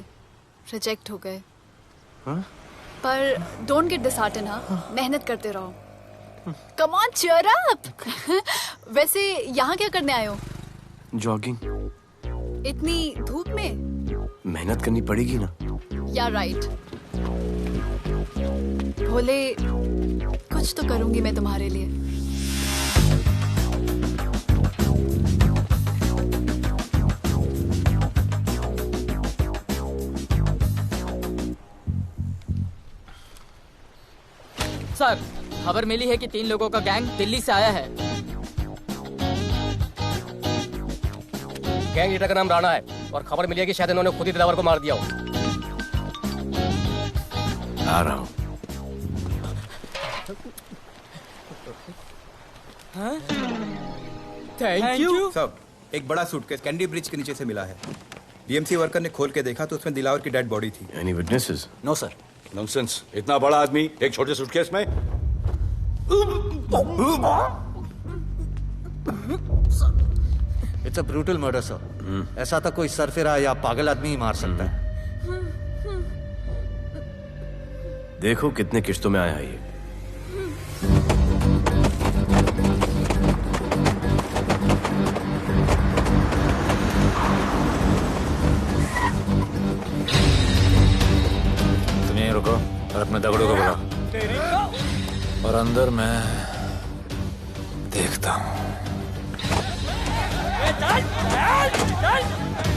रिजेक्ट हो गए। पर डोंट गेट डिसहार्टन, हाँ, मेहनत करते रहो। Come on cheer up. वैसे यहाँ क्या करने आए हो?
जॉगिंग।
इतनी धूप में?
मेहनत करनी पड़ेगी ना।
या राइट। भोले कुछ तो करूंगी मैं तुम्हारे लिए।
सर, खबर मिली है कि 3 लोगों का गैंग दिल्ली से आया है।
गैंग लीडर का नाम राणा है और खबर मिली है कि शायद इन्होंने खुद ही दिलावर को मार दिया हो।
आ रहा हूँ।
Thank you.
सब एक बड़ा सूटकेस कैंडी ब्रिज के नीचे से मिला है। बीएमसी वर्कर ने खोल के देखा तो उसमें दिलावर की डेड बॉडी थी।
Any witnesses?
No sir.
Nonsense. इतना बड़ा आदमी एक छोटे सूटकेस में।
It's a brutal murder sir. ऐसा तो कोई सरफिरा या पागल आदमी ही मार सकता है।
देखो कितने किश्तों में आया है ये।
तुम यहीं रुको और अपने दगड़ों को बुलाओ, और अंदर मैं देखता हूँ।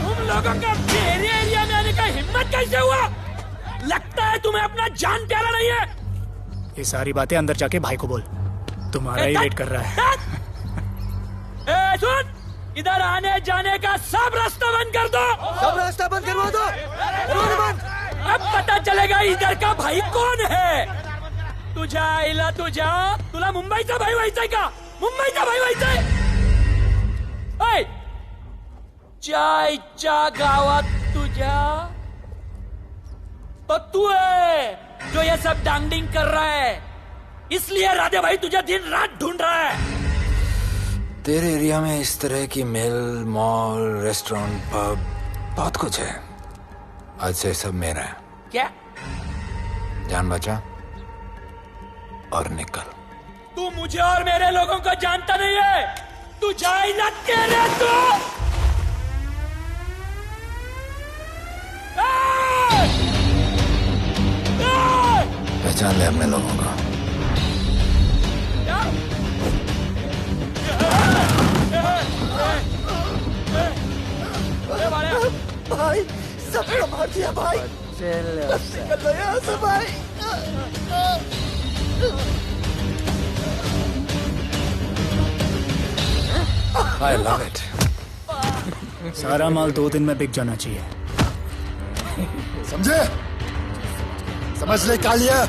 तुम लोगों का मेरे एरिया में आने का हिम्मत कैसे हुआ? लगता है तुम्हें अपना जान प्यारा नहीं है।
ये सारी बातें अंदर जाके भाई को बोल, तुम्हारा ही वेट कर रहा है।
सुन, इधर आने जाने का सब रास्ता बंद कर दो।
सब रास्ता बंद करवा दो।
अब पता चलेगा इधर का भाई कौन है। तुझा आईला तुझा, तुला मुंबईचा भाई व्हायचाय का? मुंबईचा भाई व्हायचाय? ऐ, चायच्या गावात तुझ्या तो तू है जो ये सब डांगडिंग कर रहा है, इसलिए राधे भाई तुझे दिन रात ढूंढ रहा है।
तेरे एरिया में इस तरह की मिल, मॉल, रेस्टोरेंट, पब बहुत कुछ है। आज से सब मेरा है।
क्या?
जान बचा और निकल।
तू मुझे और मेरे लोगों को जानता नहीं है। तू जाए ना तेरे तू।
पहचान ले अपने लोगों को।
भाई सबको मार दिया भाई। निकल लो यहाँ से भाई।
I love it.
सारा माल 2 दिन में बिक जाना चाहिए।
समझे? समझ ले कालिया।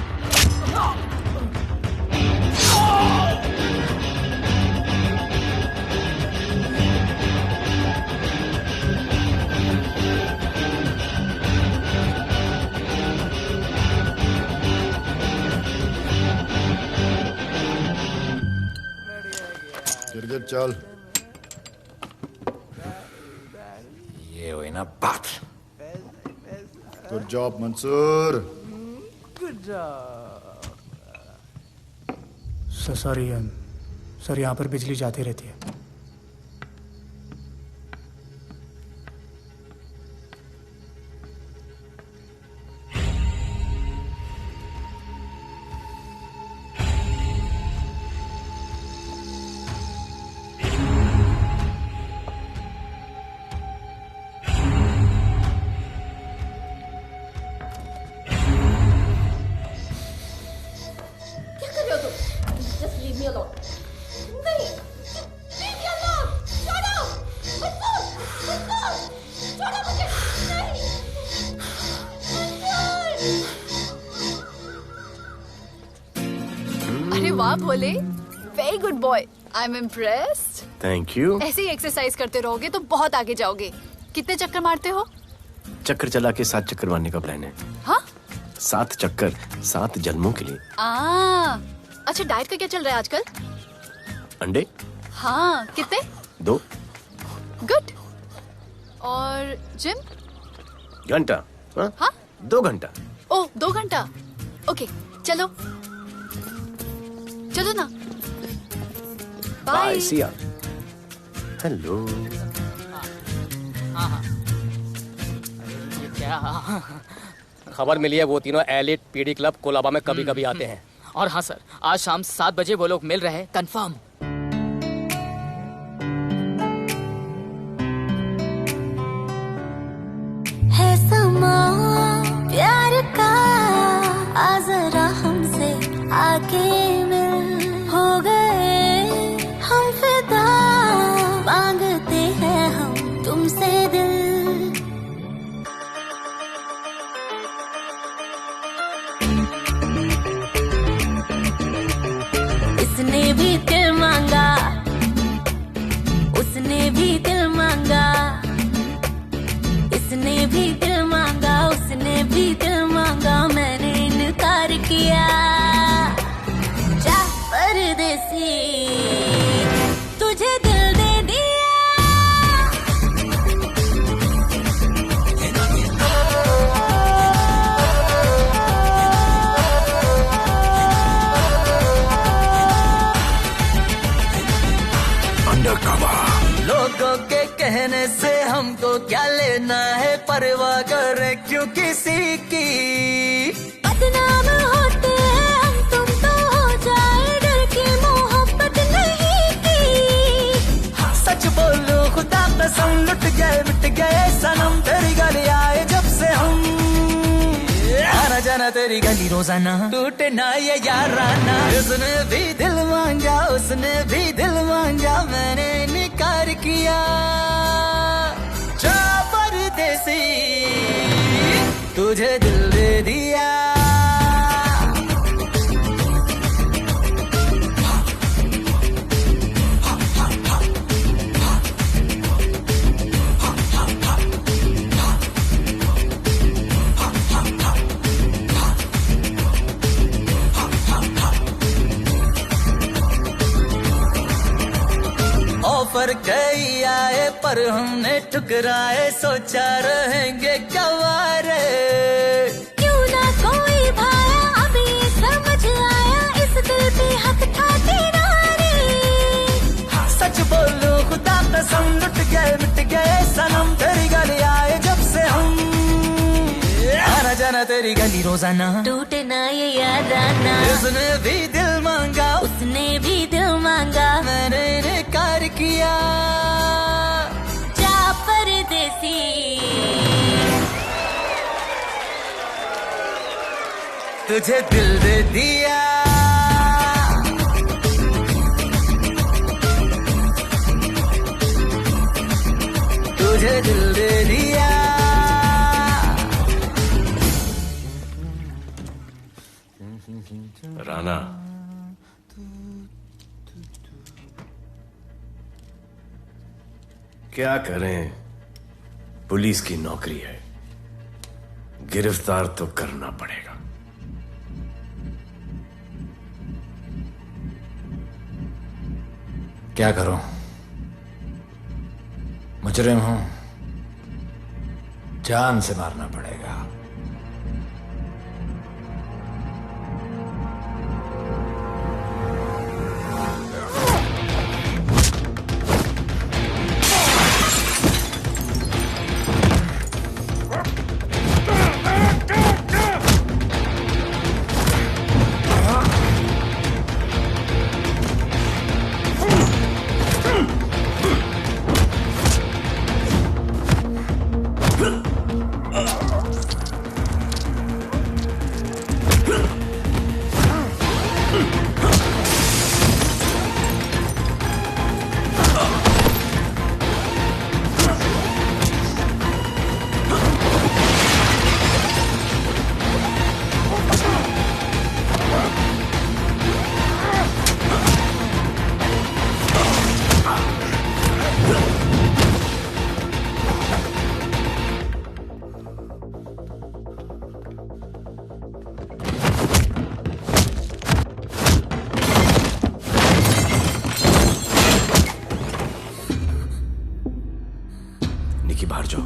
गिरगिट चल।
ये हुई ना बात।
Good job Mansoor.
Sorry sir, यहाँ पर बिजली जाती रहती है।
अरे वाह Bhole, very good boy, I am impressed.
Thank you.
ऐसे ही एक्सरसाइज करते रहोगे तो बहुत आगे जाओगे। कितने चक्कर मारते हो?
चक्कर चला के 7 चक्कर मारने का प्लान है।
हाँ?
7 चक्कर 7 जन्मों के लिए।
अच्छा, डाइट का क्या चल रहा है आजकल?
अंडे?
हाँ, कितने?
2
गुड। और जिम?
घंटा। हाँ? 2 घंटा।
ओह, 2 घंटा। ओके, चलो चलो ना।
बाय, सी या। हेलो।
क्या?
खबर मिली है वो तीनों एलिट पीडी क्लब कोलाबा में कभी कभी आते हैं।
और हाँ सर, आज शाम 7 बजे वो लोग मिल रहे हैं, कंफर्म।
है समा प्यार का, आ जरा हमसे आके मिल। हो गए हम फिदा, मांगते हैं हम तुमसे दिल। इसने भी दिल मांगा, उसने भी दिल मांगा, इसने भी दिल मांगा, उसने भी दिल मांगा, मैंने इनकार किया। जा परदेसी, तुझे दिल दे दिया।
लोगों के कहने से हमको क्या लेना है, परवाह करे क्यों किसी की।
बदनाम होते हैं हम, तुम तो हो जाए, डर की मोहब्बत नहीं की।
सच बोलो खुदा कसम, लुट गए मिट गए सनम, तेरी गली आए जब से हम। आना जाना तेरी गली रोजाना, टूटे ना ये याराना। उसने भी दिल मांगा, उसने भी दिल मांगा, मैंने
इनकार किया। जा परदेसी तुझे दिल दे दिया। ऑफर कई आए पर हमने ठुकराए, सोचा रहेंगे क्या वारे।
क्यों ना कोई भाया, अब ये समझ आया, इस दिल पे हक था तेरा रे।
सच बोलो खुदा कसम, लुट गए मिट गए सनम, तेरी गली आए जब से हम। आना जाना तेरी गली रोजाना,
टूटे ना ये याद आना।
उसने भी दिल मांगा,
उसने भी दिल मांगा,
मैंने इनकार किया।
जा परदेसी
तुझे दिल दे दिया। तुझे दिल दे दिया।
राणा, क्या करें, पुलिस की नौकरी है, गिरफ्तार तो करना पड़ेगा।
क्या करूं, मुजरिम हूं, जान से मारना पड़ेगा।
निकी बाहर जाओ।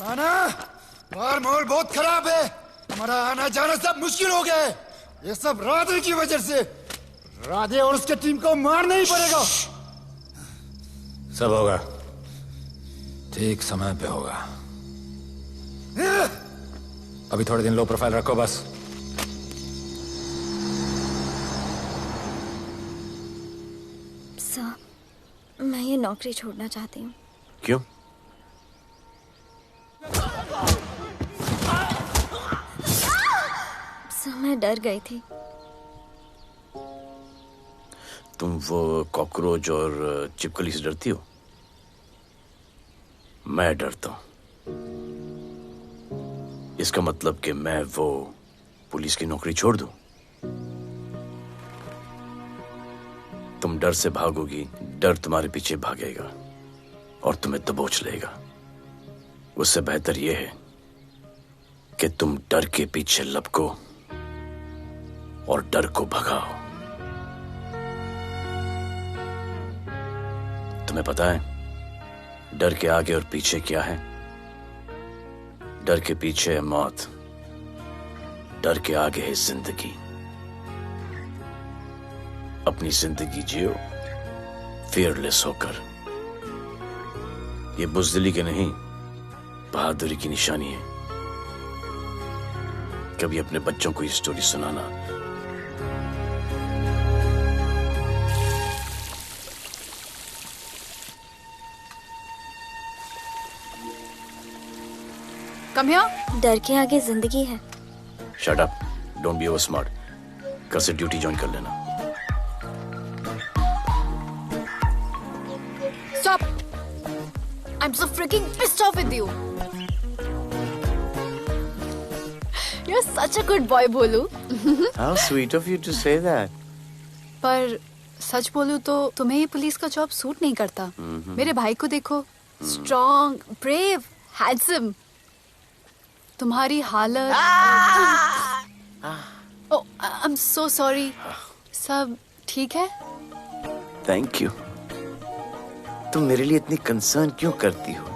राणा, बाहर माहौल बहुत खराब है। हमारा आना जाना सब मुश्किल हो गया है। ये सब राधे की वजह से। राधे और उसके टीम को मारना ही पड़ेगा।
सब होगा, ठीक समय पे होगा। अभी थोड़े दिन लो प्रोफाइल रखो बस।
सर, मैं ये नौकरी छोड़ना चाहती हूँ।
क्यों?
सर, मैं डर गई थी।
तुम वो कॉकरोच और चिपकली से डरती हो? मैं डरता हूं। इसका मतलब कि मैं वो पुलिस की नौकरी छोड़ दूं? तुम डर से भागोगी, डर तुम्हारे पीछे भागेगा और तुम्हें दबोच लेगा। उससे बेहतर यह है कि तुम डर के पीछे लपको और डर को भगाओ। तुम्हें पता है डर के आगे और पीछे क्या है? डर के पीछे है मौत, डर के आगे है जिंदगी। अपनी जिंदगी जियो फियरलेस होकर। ये बुज़दिली के नहीं, बहादुरी की निशानी है। कभी अपने बच्चों को ये स्टोरी सुनाना।
Come here.
डर के आगे जिंदगी है।
Shut up, don't be over smart. कल से ड्यूटी ज्वाइन कर लेना।
Stop! I'm so freaking pissed off with you. You're such a good boy, बोलू।
How sweet of you to say that.
पर सच बोलूं तो तुम्हें ये पुलिस का जॉब सूट नहीं करता। मेरे भाई को देखो, स्ट्रॉन्ग, ब्रेव, हैंडसम। तुम्हारी हालत। ओह, आई एम सो सॉरी। सब ठीक है?
Thank you. तुम मेरे लिए इतनी कंसर्न क्यों करती हो?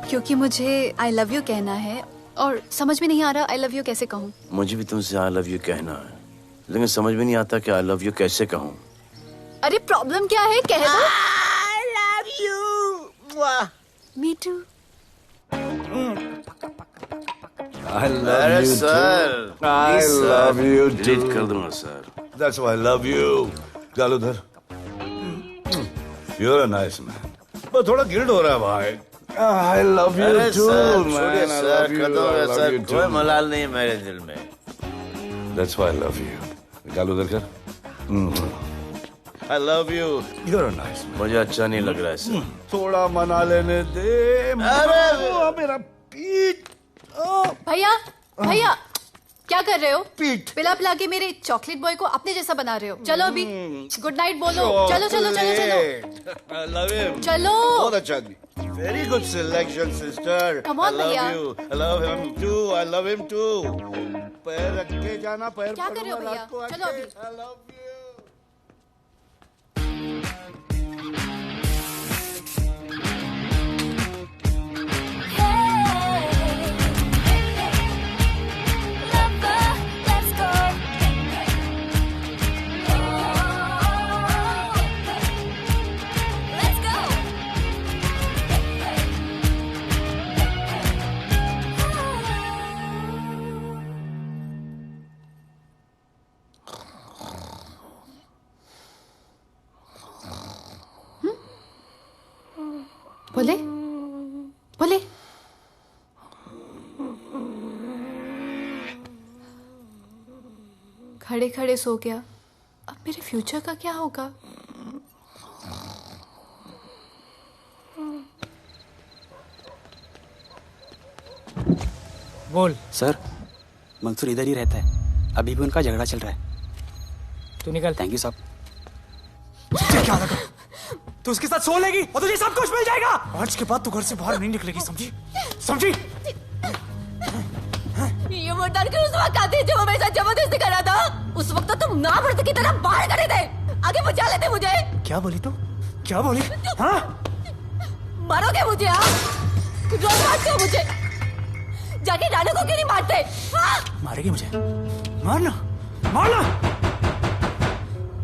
क्योंकि मुझे आई लव यू कहना है और समझ में नहीं आ रहा आई लव यू कैसे कहूँ।
मुझे भी तुमसे आई लव यू कहना है, लेकिन समझ में नहीं आता कि आई लव यू कैसे कहूँ।
अरे प्रॉब्लम क्या है, कह दो।
I love you.
Me too.
I love you
sir.
too. I love you too.
Delete कर दूंगा sir.
That's why I love you. गालूधर, you're a nice man. पर थोड़ा गिल्ड हो रहा है भाई। I love you too, man. I love you. I love you too.
कोई मलाल नहीं है मेरे दिल में।
That's why I love you. गालूधर कर। I love you. You're a nice man.
मुझे अच्छा नहीं लग रहा है सर।
थोड़ा मना लेने दे। अरे मेरा पीठ।
भैया, भैया, क्या कर रहे हो? पीठ पिला पिला के मेरे चॉकलेट बॉय को अपने जैसा बना रहे हो। चलो अभी गुड नाइट बोलो। चलो चलो चलो चलो।
I love him.
चलो।
बहुत अच्छा आदमी। Very good selection, sister.
Come on,
I love
भैया।
you. I love him too. I love him too. पैर रख के जाना, पैर
क्या कर रहे हो
पकड़ना,
भैया?
रात को
चलो
आके।
अभी।
I love you.
बोले बोले। खड़े खड़े सो गया। अब मेरे फ्यूचर का क्या होगा?
बोल।
सर, मंसूर इधर ही रहता है। अभी भी उनका झगड़ा चल रहा है।
तू निकल।
थैंक यू साहब।
क्या लगा? तू उसके साथ सो लेगी और तुझे सब कुछ मिल जाएगा। आज के बाद तू घर से बाहर नहीं निकलेगी, समझी? समझी?
ये वो डर के उस वक्त आते जब वो मेरे साथ जबरदस्ती कर रहा था। उस वक्त तो तुम ना मर्द की तरह बाहर खड़े थे, आगे बचा लेते मुझे।
क्या बोली तू? क्या बोली? हाँ?
मारोगे मुझे? आप रोज मारते हो मुझे। जाके राणा को क्यों नहीं मारते? हाँ?
मारेगी मुझे? मारना, मारना।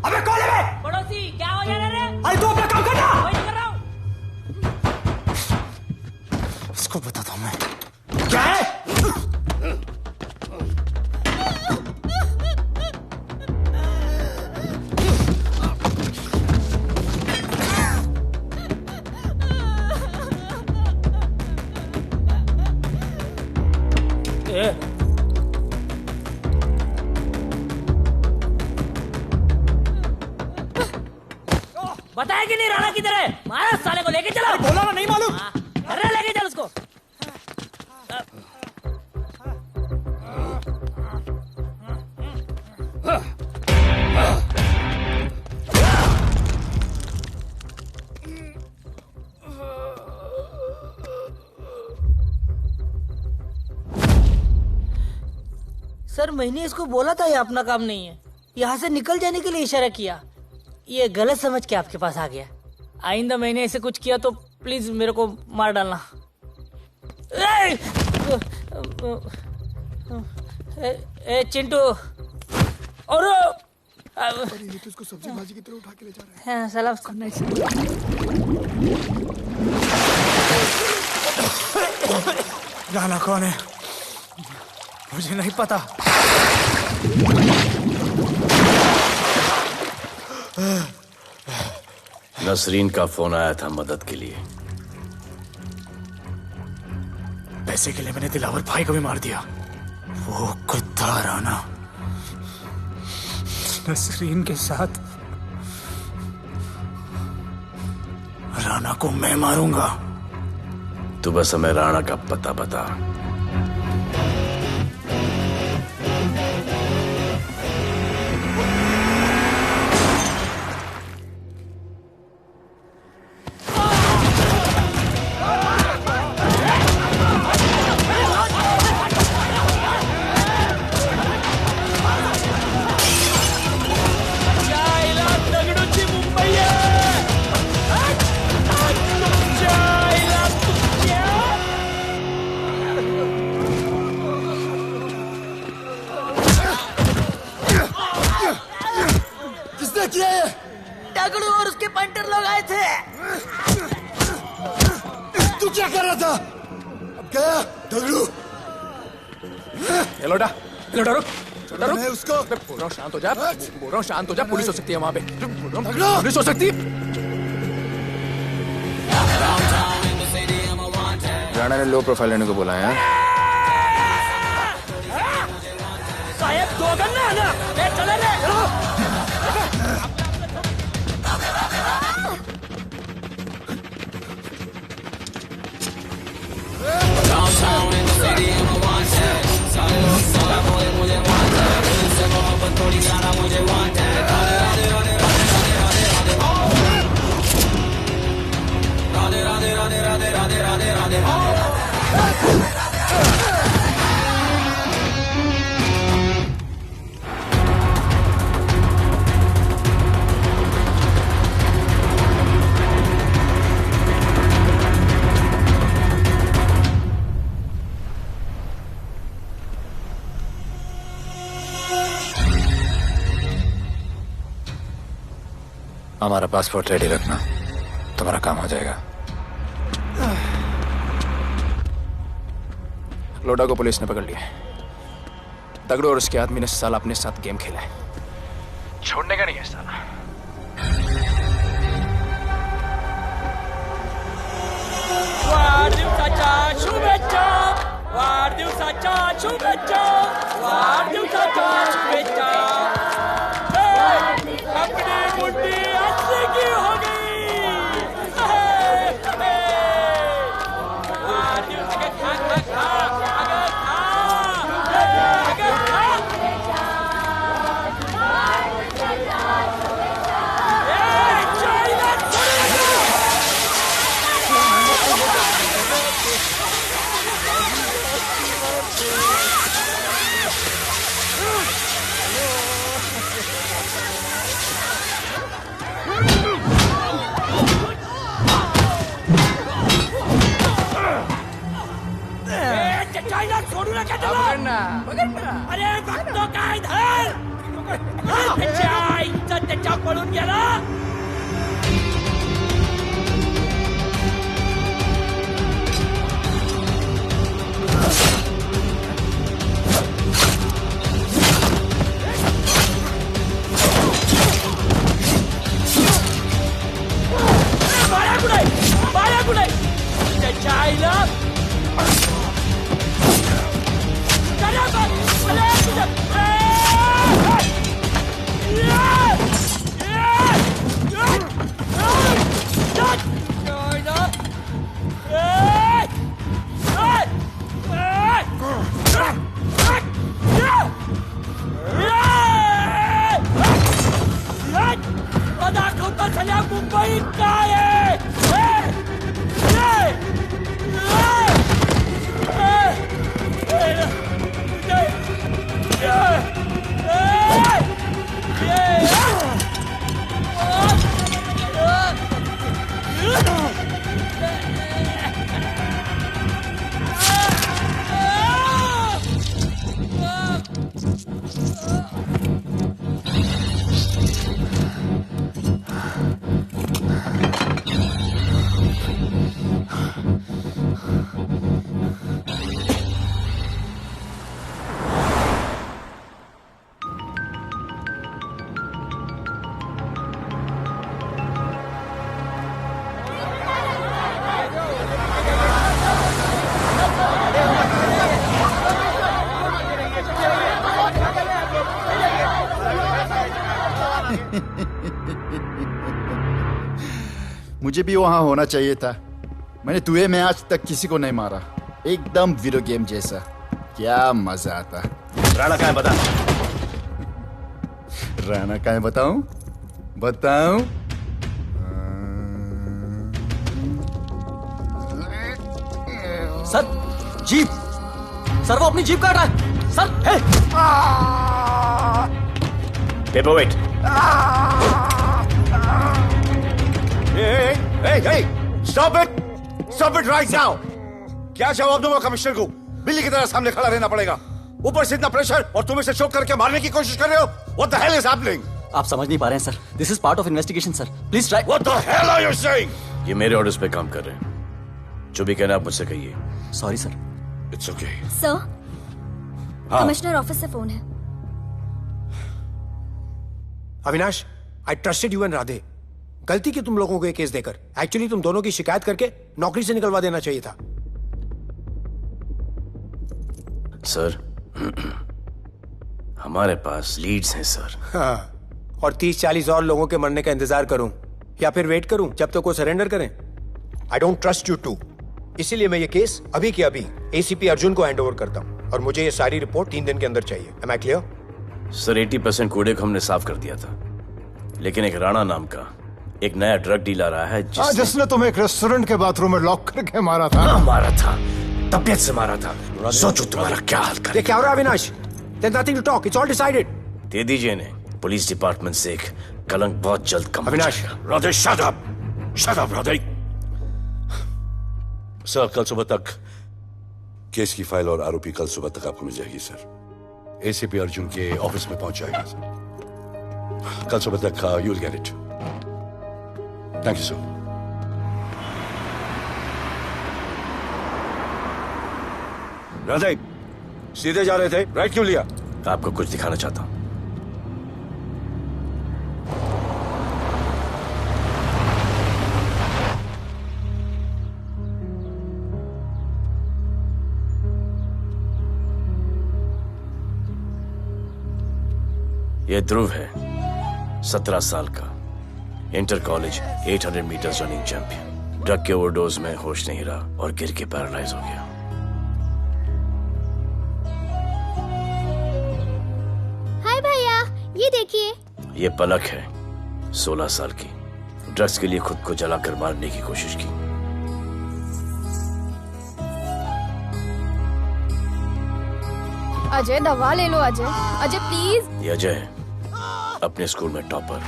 अबे कौन है बे?
पड़ोसी क्या हो जा रहा है?
अरे तू अपना काम करना।
वही कर रहा हूँ।
इसको बताता हूँ मैं क्या है।
बताया कि नहीं राणा किधर है? मारा साले को, लेके चलो।
बोला ना नहीं मालूम।
अरे लेके चल उसको।
सर मैंने इसको बोला था ये अपना काम नहीं है, यहाँ से निकल जाने के लिए इशारा किया, ये गलत समझ के आपके पास आ गया।
आइंदा मैंने ऐसे कुछ किया तो प्लीज मेरे को मार डालना। ए चिंटू और
ये तो इसको सब्जी भाजी की तरह उठा के ले जा रहा है।
हाँ, सलाम
राणा कौन है मुझे नहीं पता।
नसरीन का फोन आया था मदद के लिए।
पैसे के लिए मैंने दिलावर भाई को भी मार दिया। वो कुत्ता राणा नसरीन के साथ। राणा को मैं मारूंगा।
तू बस हमें राणा का पता बता।
दगड़ू और उसके पंटर लोग आए थे।
तू क्या कर रहा था? अब गया दगड़ू।
लोटा लोटा रुक रुक।
मैं उसको
बोल रहा हूँ शांत हो जा, बोल रहा हूँ शांत हो जा। पुलिस हो सकती है वहाँ पे, पुलिस हो सकती है। राणा ने लो प्रोफाइल लेने को बोला है।
साहब दो गन्ना है ना, ले चले रे।
Downtown in the city, I'm a wanted. सारे लोग सारा बोले मुझे wanted. दिल से मोहब्बत थोड़ी ज्यादा मुझे wanted. राधे राधे राधे राधे राधे राधे राधे राधे राधे राधे राधे राधे राधे।
हमारा पासपोर्ट रेडी रखना, तुम्हारा काम हो जाएगा। लोडा को पुलिस ने पकड़ लिया। दगड़ू और उसके आदमी ने साला अपने साथ गेम खेला है, छोड़ने का नहीं है साला।
वाढदिवसाच्या शुभेच्छा, वाढदिवसाच्या शुभेच्छा, वाढदिवसाच्या शुभेच्छा। अपनी मुट्ठी अच्छी की हो गई। वाढदिवस के खा खा खा, अगर अरे बघतो काय धर त्याच्या आईचं त्याच्या पळून गेला बाळा कुठे त्याच्या आईला दाखवता झाल्या मुंबई काय
मुझे भी वहां होना चाहिए था। मैंने तुए में आज तक किसी को नहीं मारा। एकदम वीडियो गेम जैसा। क्या मजा आता।
राणा कहाँ है बता।
राणा कहाँ है बताऊं? बताऊं?
सर जीप सर वो अपनी जीप काट रहा है sir.
Paper weight. Hey, stop it right now! क्या जवाब दूंगा कमिश्नर को? बिल्ली की तरह सामने खड़ा रहना पड़ेगा। ऊपर से इतना प्रेशर और तुम इसे चोक करके मारने की कोशिश कर रहे हो। What the hell is happening?
आप समझ नहीं पा रहे हैं sir. This is part of investigation sir. Please try.
What the hell are you saying?
ये मेरे ऑर्डर्स पे काम कर रहे हैं। जो भी कहना आप मुझसे कहिए।
Sorry sir.
It's okay.
Sir
हाँ।
कमिश्नर ऑफिस से फोन है।
Avinash, I trusted you and Radhe. गलती की तुम लोगों को ये केस देकर। एक्चुअली तुम दोनों की शिकायत करके नौकरी से निकलवा देना चाहिए था।
सर हमारे पास लीड्स हैं सर।
हाँ, और 30-40 और लोगों के मरने का इंतजार करूं या फिर वेट करूं जब तक वो सरेंडर करें? I don't trust you too. इसीलिए मैं ये केस अभी के अभी एसीपी अर्जुन को हैंड ओवर करता हूं और मुझे ये सारी रिपोर्ट 3 दिन के अंदर चाहिए। M I clear?
सर 80% कूड़े को हमने साफ कर दिया था, लेकिन एक राणा नाम का एक नया ड्रग डीलर आया है
जिसने तुम्हें एक रेस्टोरेंट के बाथरूम में लॉक करके मारा था।
हाँ, मारा था, तबीयत से मारा था। सोचो तुम्हारा क्या हाल कर।
ये क्या हो रहा है Avinash? There's nothing to talk. It's all decided.
दे दीजिए इन्हें। पुलिस डिपार्टमेंट से एक कलंक बहुत जल्द कम हो
अविनाश,
जाएगा।
Radhe shut up! Shut up, Radhe. Sir कल सुबह तक केस की फाइल और आरोपी कल सुबह तक आपको मिल जाएगी सर। एसीपी अर्जुन के ऑफिस में पहुंच जाएगा सर। कल सुबह तक you will get it. Thank you sir. Radhe सीधे जा रहे थे, राइट क्यों लिया?
आपको कुछ दिखाना चाहता हूं। ये ध्रुव है, 17 साल का, inter college 800 metre running champion. Drug के ओवरडोज में होश नहीं रहा और गिर के पैरालाइज हो गया।
हाय भैया, ये देखिए।
ये पलक है, 16 साल की, ड्रग्स के लिए खुद को जलाकर मारने की कोशिश की।
अजय दवा ले लो। अजय अजय प्लीज।
ये अजय है, अपने स्कूल में टॉपर।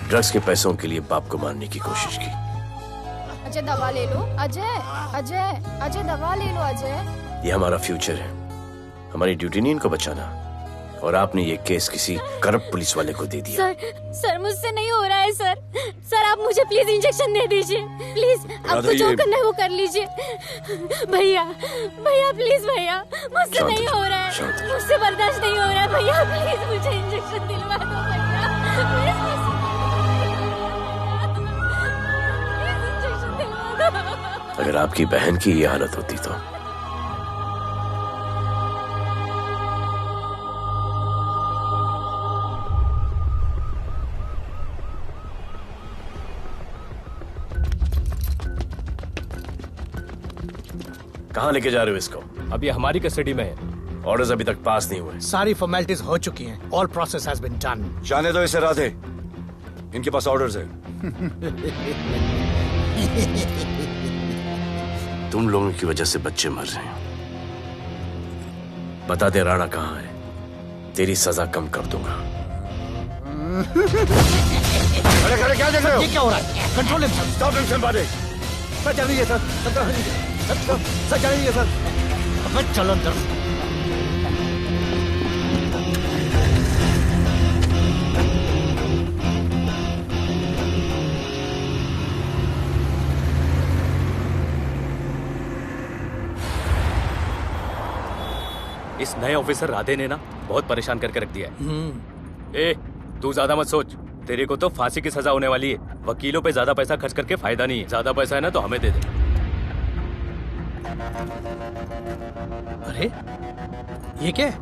ड्रग्स के पैसों के लिए बाप को मारने की कोशिश की।
अजय दवा ले लो। अजय अजय अजय दवा ले लो। अजय
ये हमारा फ्यूचर है, हमारी ड्यूटी नहीं इनको बचाना। और आपने ये केस किसी करप्ट पुलिस वाले को दे दिया।
सर मुझसे नहीं हो रहा है सर। सर आप मुझे प्लीज इंजेक्शन दे दीजिए प्लीज। आपको जो करना है वो कर लीजिए। भैया भैया प्लीज भैया, मुझसे नहीं हो रहा है, मुझसे बर्दाश्त नहीं हो रहा है भैया, प्लीज मुझे इंजेक्शन दिलवा दो भैया, प्लीज।
अगर आपकी बहन की ये हालत होती तो कहाँ लेके जा रहे हो इसको?
अभी हमारी कस्टडी में है।
ऑर्डर्स अभी तक पास नहीं हुए।
सारी फॉर्मेलिटीज हो चुकी हैं। All process has been done.
जाने दो इसे राधे, इनके पास ऑर्डर्स है।
तुम लोगों की वजह से बच्चे मर रहे हैं। बता दे राणा कहाँ है, तेरी सजा कम कर दूंगा।
अरे क्या देख रहे हो?
ये क्या हो रहा है? Control himself.
Stop him somebody.
Sir चल लीजिए सर चल लीजिए सर। अब चलो अंदर।
इस नए ऑफिसर राधे ने ना बहुत परेशान करके रख दिया है। ए, तू ज्यादा मत सोच, तेरे को तो फांसी की सजा होने वाली है। वकीलों पे ज्यादा पैसा खर्च करके फायदा नहीं है। ज्यादा पैसा है ना तो हमें दे दे।
अरे ये क्या है?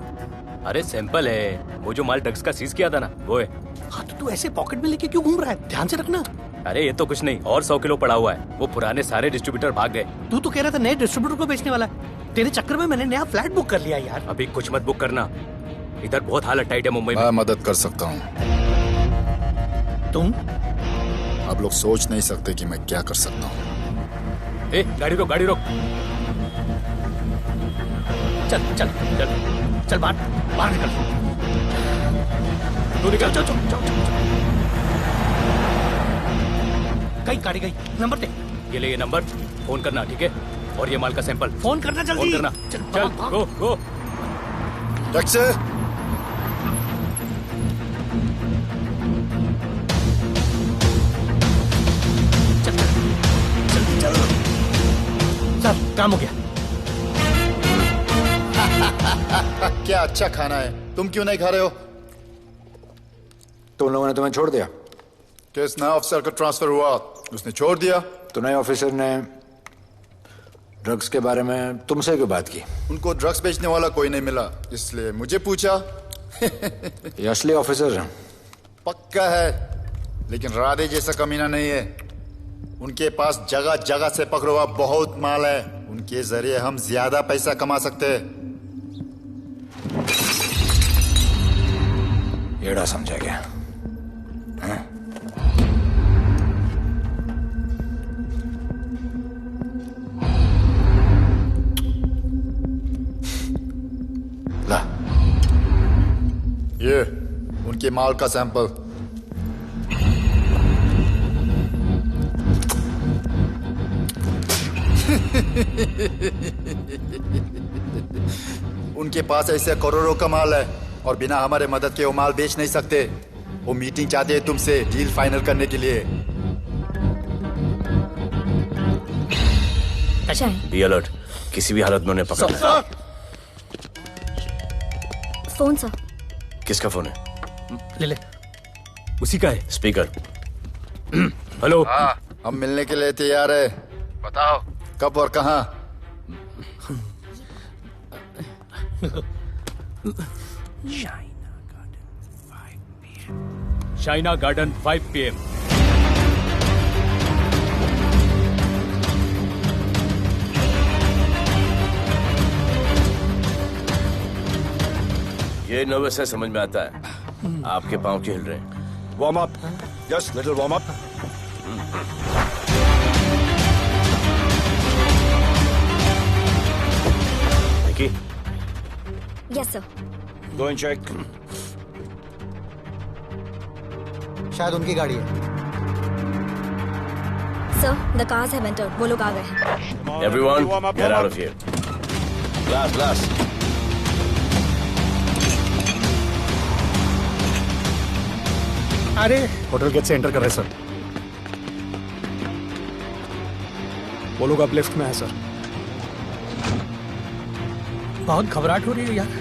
अरे सैंपल है, वो जो माल ड्रग्स का सीज किया था ना वो है।
हाँ तो तू ऐसे पॉकेट में लेके क्यों घूम रहा है? ध्यान से रखना।
अरे ये तो कुछ नहीं, और 100 किलो पड़ा हुआ है। वो पुराने सारे डिस्ट्रीब्यूटर भाग गए।
तू तो कह रहा था नए डिस्ट्रीब्यूटर को बेचने वाला है। तेरे चक्कर में मैंने नया फ्लैट बुक कर लिया यार।
अभी कुछ मत बुक करना, इधर बहुत हालत टाइट है मुंबई में।
मैं मदद कर सकता हूँ।
तुम?
आप लोग सोच नहीं सकते कि मैं क्या कर सकता हूँ।
ए, गाड़ी रोक, गाड़ी रोक।
चल चल चल चल बाहर निकल।
तू निकल।
चल चल चल कहीं गाड़ी गई। नंबर दे।
ये ले, ये नंबर, फोन करना ठीक है। और ये माल का सैंपल
फोन करना जल्दी।
फोन करना। चल गो गो।
टैक्सी।
सर काम हो गया।
क्या अच्छा खाना है, तुम क्यों नहीं खा रहे हो?
तुम लोगों ने तुम्हें छोड़ दिया?
किस नए ऑफिसर का ट्रांसफर हुआ उसने छोड़ दिया?
तो नए ऑफिसर ने ड्रग्स के बारे में तुमसे क्यों बात की?
उनको ड्रग्स बेचने वाला कोई नहीं मिला, इसलिए मुझे पूछा।
ये असली ऑफिसर है?
पक्का है, लेकिन राधे जैसा कमीना नहीं है। उनके पास जगह जगह से पकड़ा हुआ बहुत माल है, उनके जरिए हम ज्यादा पैसा कमा सकते हैं।
येड़ा समझा क्या? हाँ?
ला, ये उनके माल का सैंपल। उनके पास ऐसे करोड़ों का माल है और बिना हमारे मदद के वो माल बेच नहीं सकते। वो मीटिंग चाहते हैं तुमसे डील फाइनल करने के लिए।
बी अलर्ट, किसी भी हालत में उन्हें पकड़ना है।
Phone sir.
किसका फोन है?
ले ले।
उसी का है।
स्पीकर।
हेलो।
हाँ, हम मिलने के लिए तैयार है। बताओ कब और कहाँ?
Shaina garden 5 PM।
ये नर्वस है, समझ में आता है। आपके पाँव क्यों हिल रहे हैं?
Warm up, just little warm up.
Yes sir.
Go and check.
शायद उनकी गाड़ी है।
Sir the cars have entered. वो लोग आ गए हैं।
Everyone, get out of here. Glass glass.
अरे होटल गेट से एंटर कर रहे सर। वो लोग अब लेफ्ट में है सर। बहुत घबराहट हो रही है यार।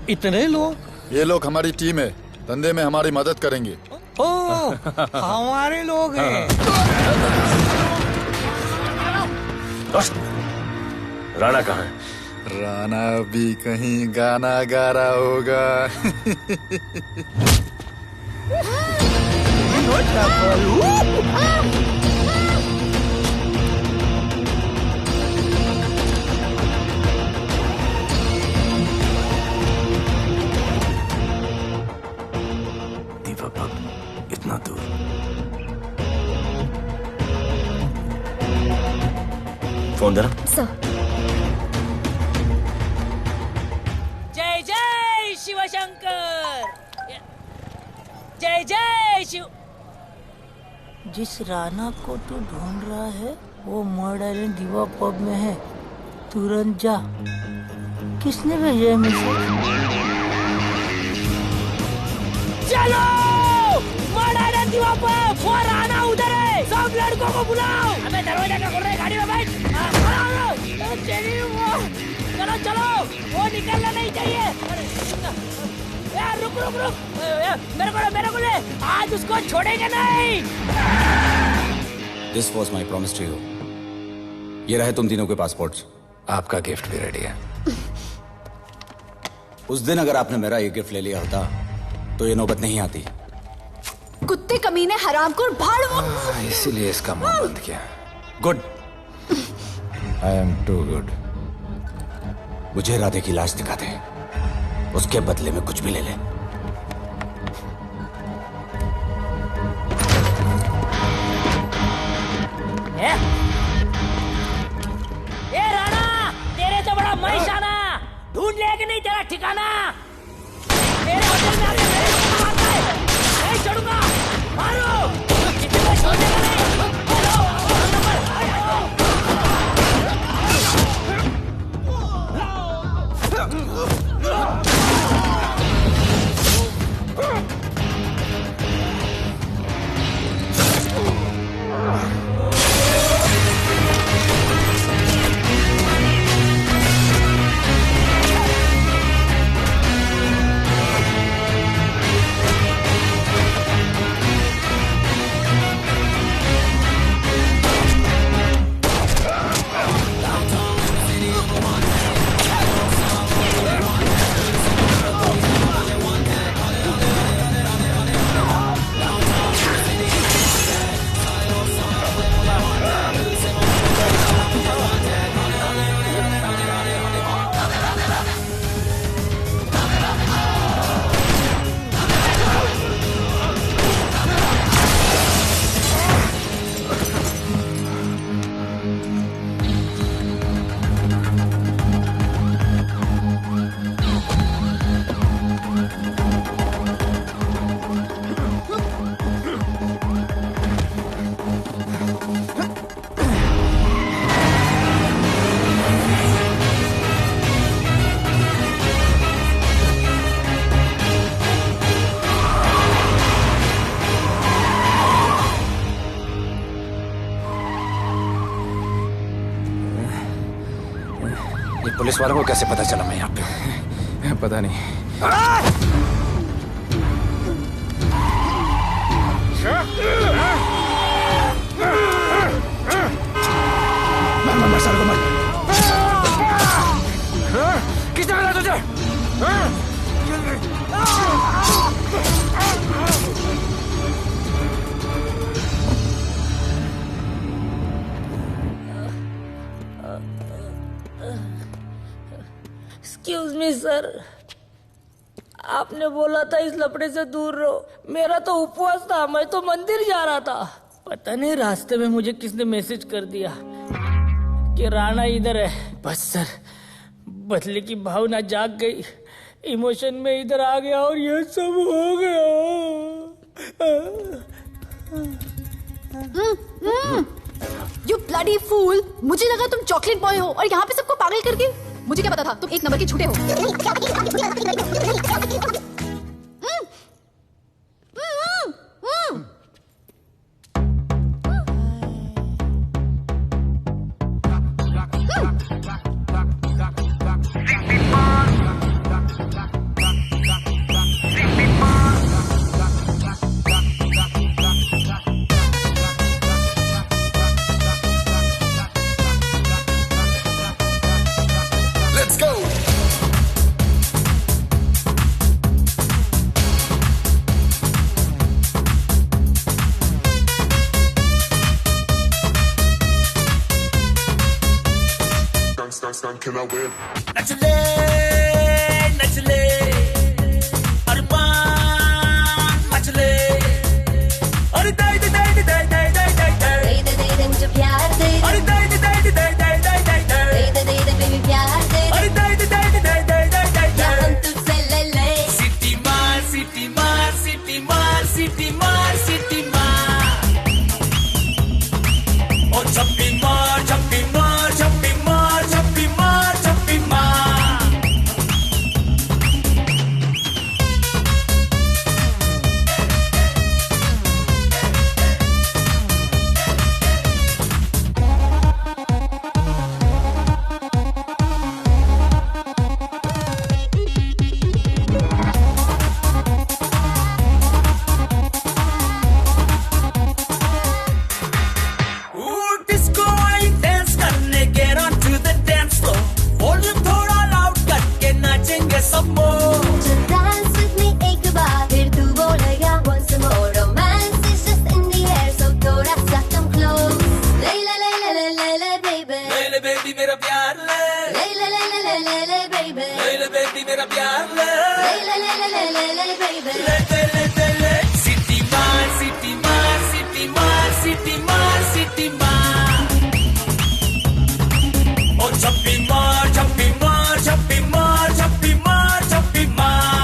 इतने लोग?
ये लोग हमारी टीम है, धंधे में हमारी मदद करेंगे।
ओह, हमारे लोग हैं।
राणा कहाँ है?
राणा भी कहीं गाना गा रहा होगा।
इतना दूर। फोन देना।
जय जय शिवशंकर, जय जय शिव। जिस राणा को तू ढूंढ रहा है वो मर्ड आइलैंड दीवा पब में है, तुरंत जा। किसने भेजा है मैसेज? चलो मर्ड आइलैंड दीवा पब, वो राणा उधर है, सब लड़कों को बुलाओ। अबे दरवाजा क्या खोल रहे, गाड़ी में बैठ। चलो चलो, वो निकलना नहीं चाहिए। यार रुक रुक रुक, मेरे को ले, आज उसको छोड़ेंगे नहीं।
This was my promise to you. ये रहे तुम तीनों के पासपोर्ट्स।
आपका गिफ्ट भी रेडी है।
उस दिन अगर आपने मेरा ये गिफ्ट ले लिया होता तो ये नौबत नहीं आती।
कुत्ते कमीने हरामखोर भाड़।
इसीलिए इसका मुंह बंद किया।
Good.
I am too good.
मुझे राधे की लाश दिखा दे, उसके बदले में कुछ भी ले ले।
ए राणा, तेरे तो बड़ा मैशाना, ढूंढ लिया कि नहीं तेरा ठिकाना? मेरे होटल में आके मेरे को मारता है, नहीं छोड़ूंगा, मारो। किसी को छोड़ने का नहीं।
पुलिस वालों को कैसे पता चला मैं यहाँ पे? पता नहीं। मर साल को मर। किसने मिला तुझे?
एक्सक्यूज मी सर, आपने बोला था इस लफड़े से दूर रहो। मेरा तो उपवास था, मैं तो मंदिर जा रहा था। पता नहीं रास्ते में मुझे किसने मैसेज कर दिया कि राणा इधर है। बस सर,
बदले की भावना जाग गई, इमोशन में इधर आ गया और ये सब हो गया।
You bloody fool! मुझे लगा तुम चॉकलेट बॉय हो और यहाँ पे सबको पागल करके। मुझे क्या पता था तुम एक नंबर के झूठे हो।
नचले नचले अरमान नचले अरे दे दे दे दे दे दे दे दे दे दे मुझे प्यार दे अरे दे दे दे दे दे दे दे दे दे दे बेबी प्यार दे अरे दे दे दे दे दे दे दे या हम तुझसे ले ले सिटी मार सिटी मार सिटी मार सिटी मार सिटी मार ओ छप्पी मार छप्पी मार छप्पी मार छप्पी मार छप्पी मार डिस्को आई डांस करने get on to the dance floor volume थोड़ा लाउड करके नाचेंगे सब मोर
Dance with me एक बार फिर तू बोलेगा once more romance is just in the air so थोड़ा सा come close ले ले ले ले ले ले ले baby
ले ले बेबी मेरा प्यार ले
ले ले ले ले ले ले ले baby
ले ले बेबी मेरा प्यार ले
ले ले ले ले ले ले ले baby
ले ले ले ले ले सिटी मार सिटी मार सिटी मार सिटी मार सिटी मार ओ छप्पी मार छप्पी मार छप्पी मार छप्पी मार छप्पी मार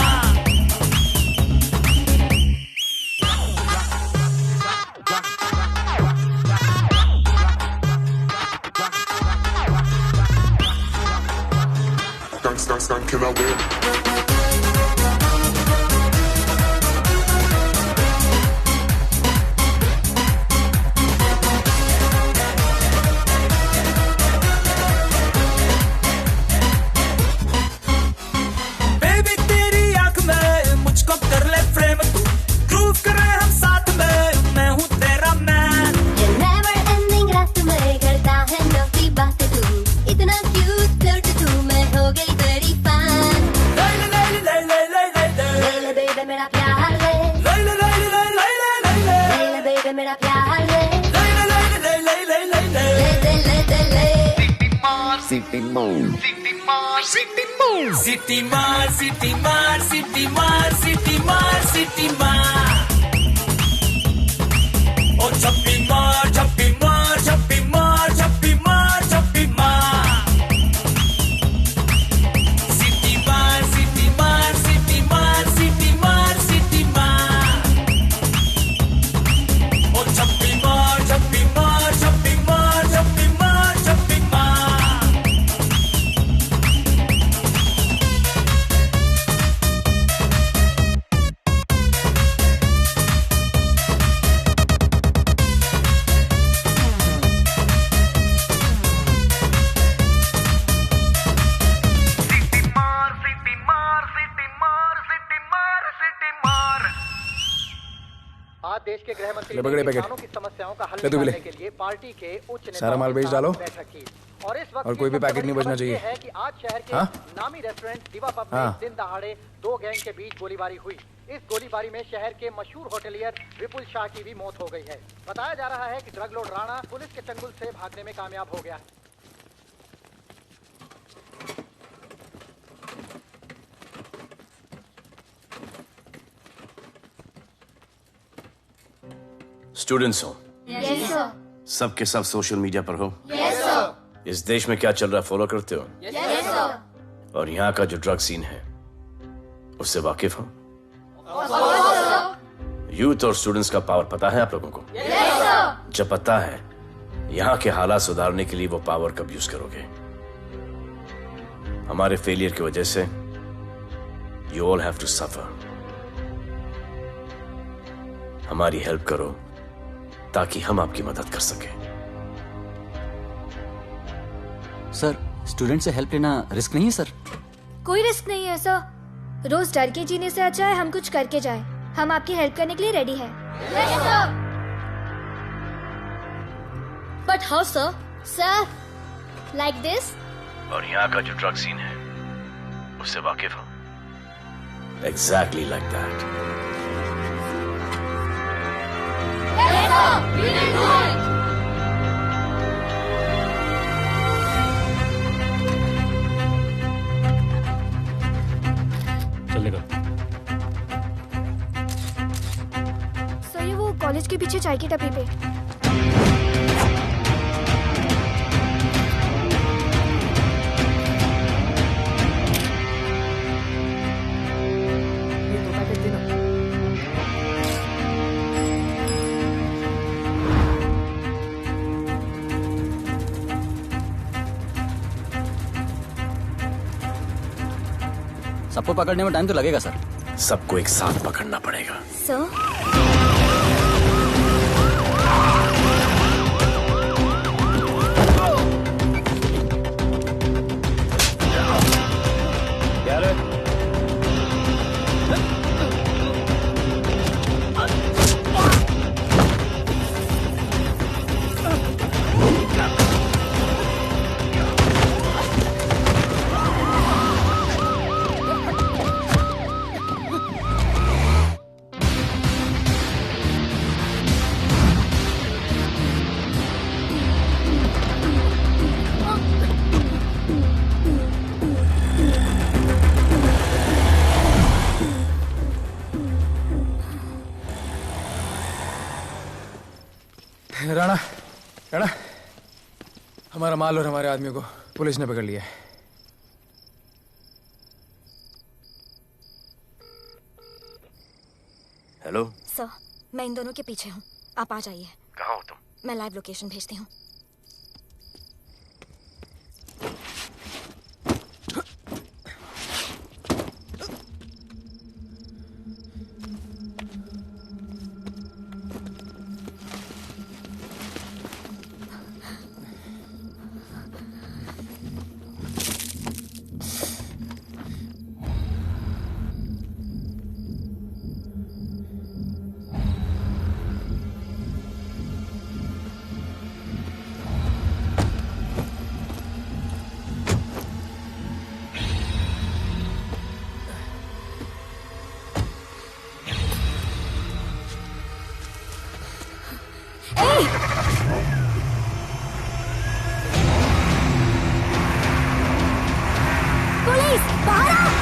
बेबी तेरी आंख में मुझको कर ले फ्रेम तू ग्रूव करे हम साथ में मैं हूँ तेरा मैन
ये never ending रात में करता है नौकी बातें तू इतना cute flirt तू मैं हो गई तेरी fan
ले ले ले ले ले ले ले ले
ले ले baby मेरा प्यार ले
ले ले ले ले ले ले ले ले
ले ले baby मेरा प्यार ले
ले ले ले ले ले ले ले ले
ले ले ले ले
सिटी मार सिटी मार सिटी मार सिटी मार सिटी मार सिटी मार सिटी मार ओ छप्पी मार छप्पी मार छप्पी मार छप्पी मार छप्पी मार सिटी मार सिटी मार सिटी मार सिटी मार सिटी मार ओ छप्पी मार छप्पी मार छप्पी मार छप्पी मार छप्पी मार
आज देश के गृह मंत्री
ले पकड़े
ने
पैकेट।
किसानों की समस्याओं का हल
ले तू भी ले।
निकालने के लिए पार्टी के उच्च नेताओं
सारा माल
के
बेच
साथ
डालो।
बैठक की। और इस वक्त
और कोई भी पैकेट नहीं बचना चाहिए।
है कि आज शहर के
हाँ?
नामी रेस्टोरेंट दिवा पब में
हाँ।
दिन दहाड़े दो गैंग के बीच गोलीबारी हुई। इस गोलीबारी में शहर के मशहूर होटलियर विपुल शाह की भी मौत हो गई है। बताया जा रहा है कि ड्रग लॉर्ड राणा पुलिस के चंगुल से भागने में कामयाब हो गया।
स्टूडेंट्स हो
Yes, sir.
सब के सब सोशल मीडिया पर हो
Yes, sir.
इस देश में क्या चल रहा है फॉलो करते हो
Yes, sir.
और यहाँ का जो ड्रग सीन है उससे वाकिफ हो? यूथ और स्टूडेंट्स का पावर पता है आप लोगों को? जब पता है, यहाँ के हालात सुधारने के लिए वो पावर कब यूज करोगे? हमारे फेलियर की वजह से you all have to suffer. हमारी हेल्प करो ताकि हम आपकी मदद कर सकें।
सर, स्टूडेंट से हेल्प लेना रिस्क नहीं है सर?
कोई रिस्क नहीं है सर। रोज डर के जीने से अच्छा है हम कुछ करके जाए। हम आपकी हेल्प करने के लिए रेडी हैं।
But how sir? Sir, like this?
और यहाँ का जो ड्रग सीन है उससे वाकिफ हो? Exactly like that.
चलेगा।
सर, ये वो कॉलेज के पीछे चाय की टपरी पे।
सबको पकड़ने में टाइम तो लगेगा सर।
सबको एक साथ पकड़ना पड़ेगा।
सर,
राणा, राणा, हमारा माल और हमारे आदमियों को पुलिस ने पकड़ लिया है।
हेलो
सर, मैं इन दोनों के पीछे हूँ। आप आ जाइए।
कहाँ हो तुम?
मैं लाइव लोकेशन भेजती हूँ। पुलिस, बाहर आओ!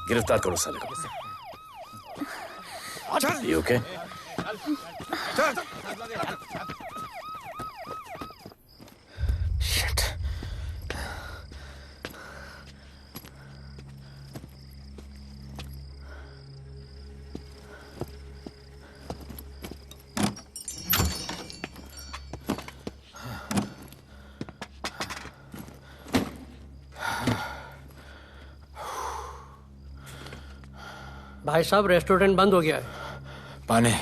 गिरफ्तार करो साले को। You okay? Shit.
भाई साहब, रेस्टोरेंट बंद हो गया है।
पानी।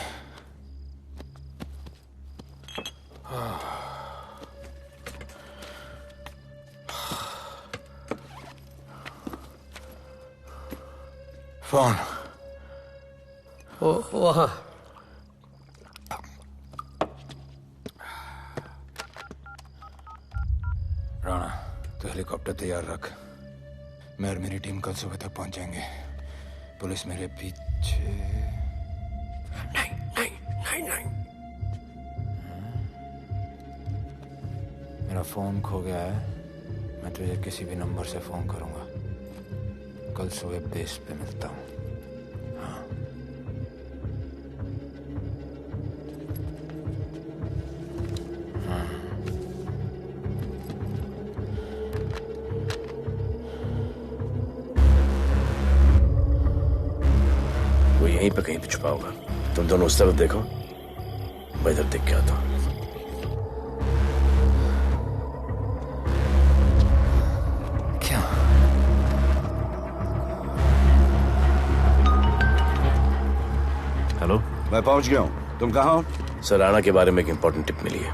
फोन
वहाँ।
राणा, तो हेलीकॉप्टर तैयार रख। मैं और मेरी टीम कल सुबह तक पहुंच जाएंगे। पुलिस मेरे पीछे नहीं। मेरा फोन खो गया है। मैं तुझे किसी भी नंबर से फोन करूंगा। कल सुबह बेस पे मिलता हूँ। हाँ।
वो यहीं पे कहीं पे छुपा होगा। तुम दोनों उस तरफ देखो, मैं इधर देख के आता हूँ। हेलो,
मैं पहुंच गया हूं। तुम कहाँ हो?
सर, राणा के बारे में एक इंपॉर्टेंट टिप मिली है।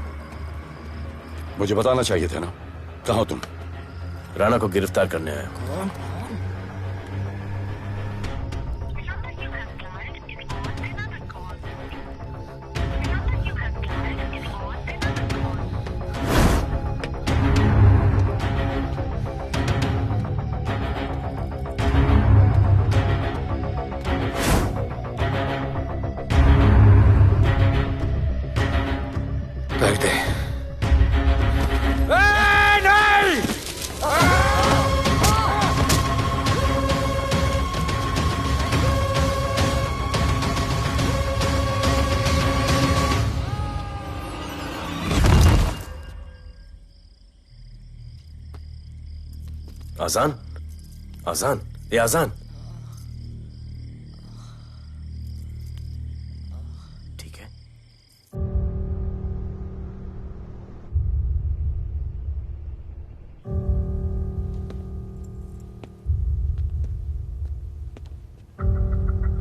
मुझे बताना चाहिए था ना। कहाँ हो तुम?
राणा को गिरफ्तार करने आया हूं।
रख दे।
आजान, आजान, ये आजान। ठीक है।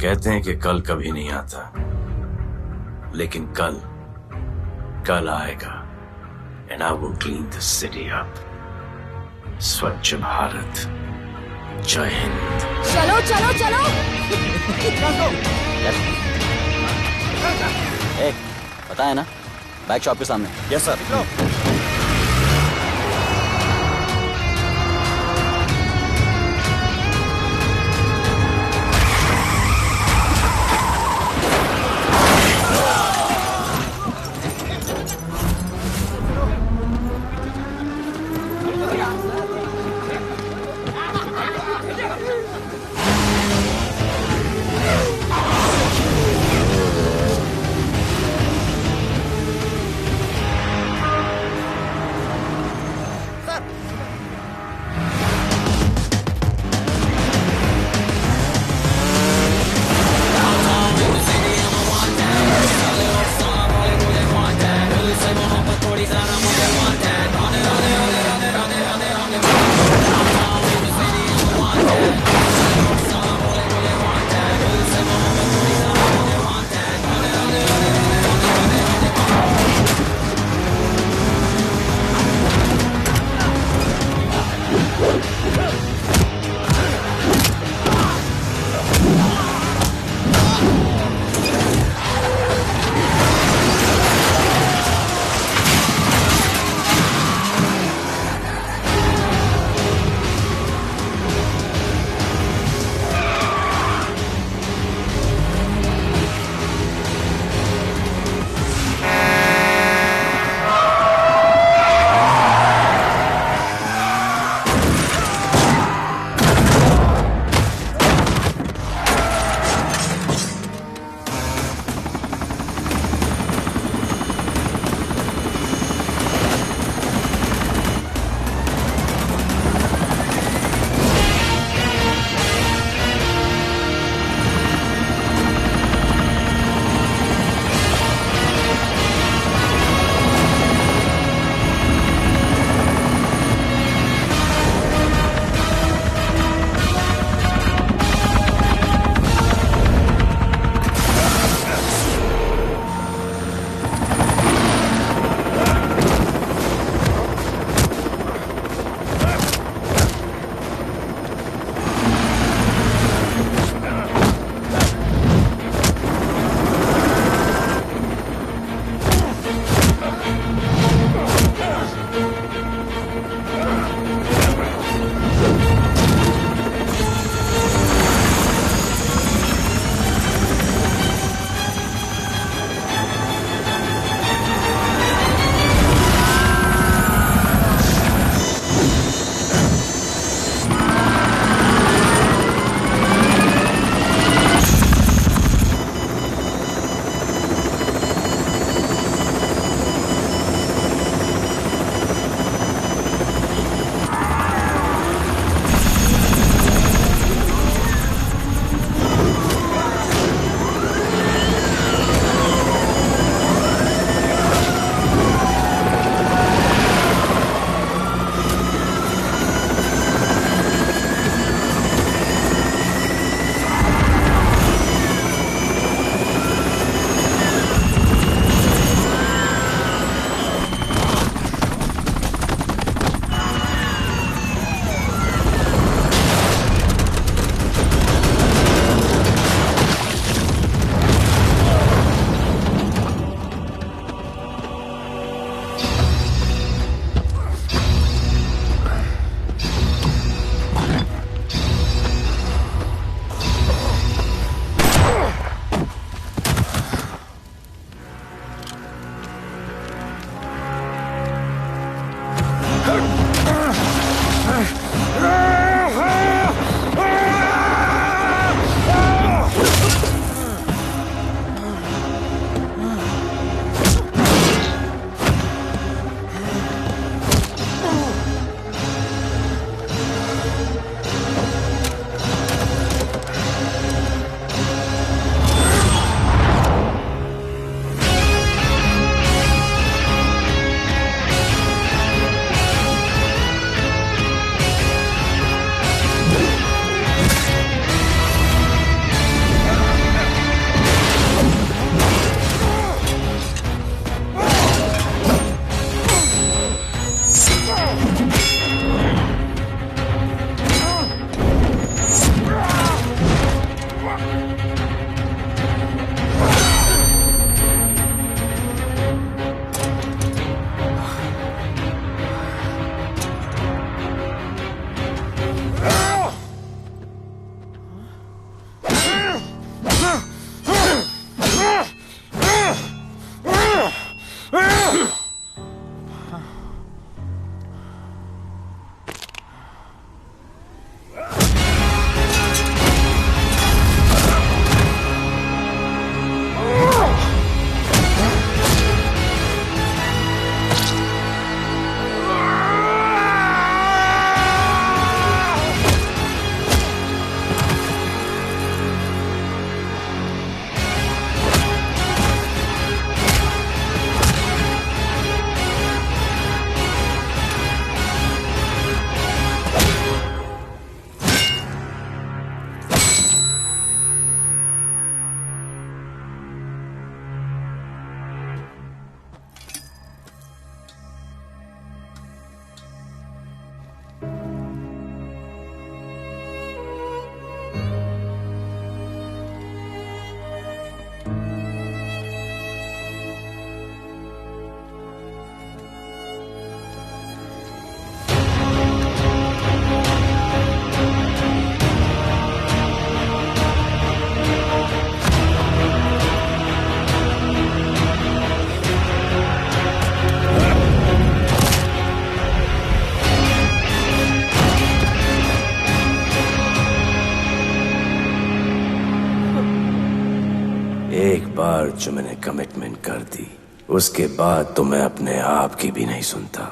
कहते हैं कि कल कभी नहीं आता, लेकिन कल आएगा। And I will clean the city up. स्वच्छ भारत। जय हिंद।
चलो चलो चलो।
पता है ना, बाइक शॉप के सामने।
Yes sir. बार जो मैंने कमिटमेंट कर दी उसके बाद तो मैं अपने आप की भी नहीं सुनता।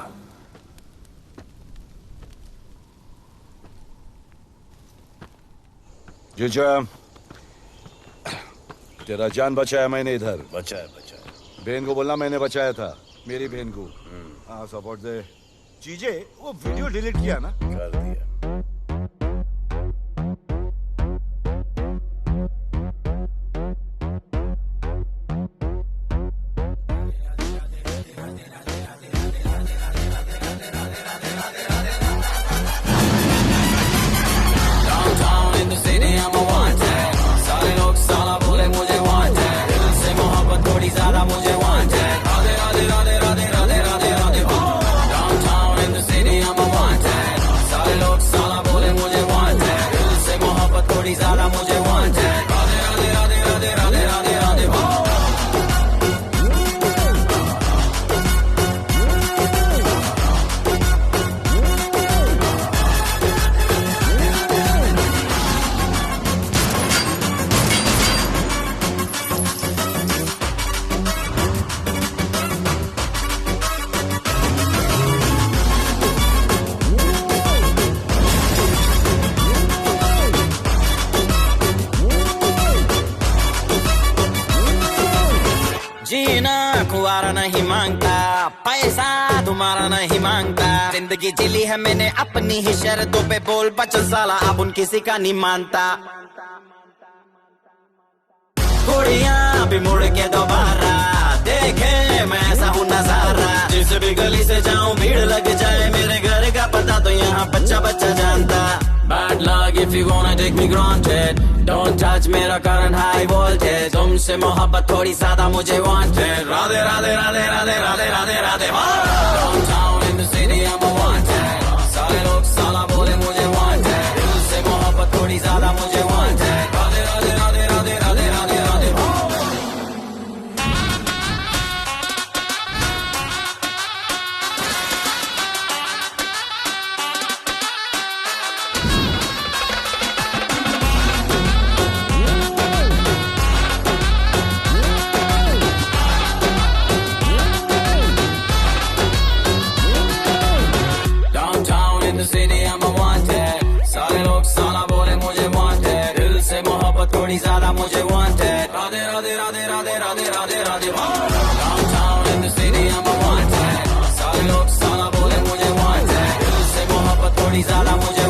जीजा, तेरा जान बचाया मैंने इधर।
बचाया
बहन को बोलना मैंने बचाया था, मेरी बहन को। हाँ सपोर्ट दे। चीजे वो वीडियो डिलीट किया ना?
कर दिया।
कुआरा नहीं मांगता, पैसा तुम्हारा नहीं मांगता। जिंदगी जिली है मैंने अपनी ही शर्तों पे, बोल बचल साला अब उन किसी का नहीं मानता। कुड़ियां भी मुड़ के दोबारा देखे मैं ऐसा हूँ नजारा। जिस भी गली से जाऊं भीड़ लग जाए, मेरे घर का पता तो यहाँ बच्चा बच्चा जानता। Bad luck if you wanna take me granted, don't touch मेरा current high voltage। तुमसे मोहब्बत थोड़ी ज्यादा मुझे wanted। Radhe Radhe Radhe Radhe Radhe Radhe Radhe. Downtown in the city I'm a wanted, सारे लोग साला बोले मुझे wanted। दिल से मोहब्बत थोड़ी ज्यादा मुझे wanted। राधे राधे राधे राधे राधे राधे राधे। थोड़ी ज्यादा मुझे wanted। Radhe Radhe Radhe Radhe Radhe Radhe Radhe. Downtown in the city I'm a wanted, सारे लोग साला बोले मुझे wanted। दिल से मोहब्बत थोड़ी ज्यादा मुझे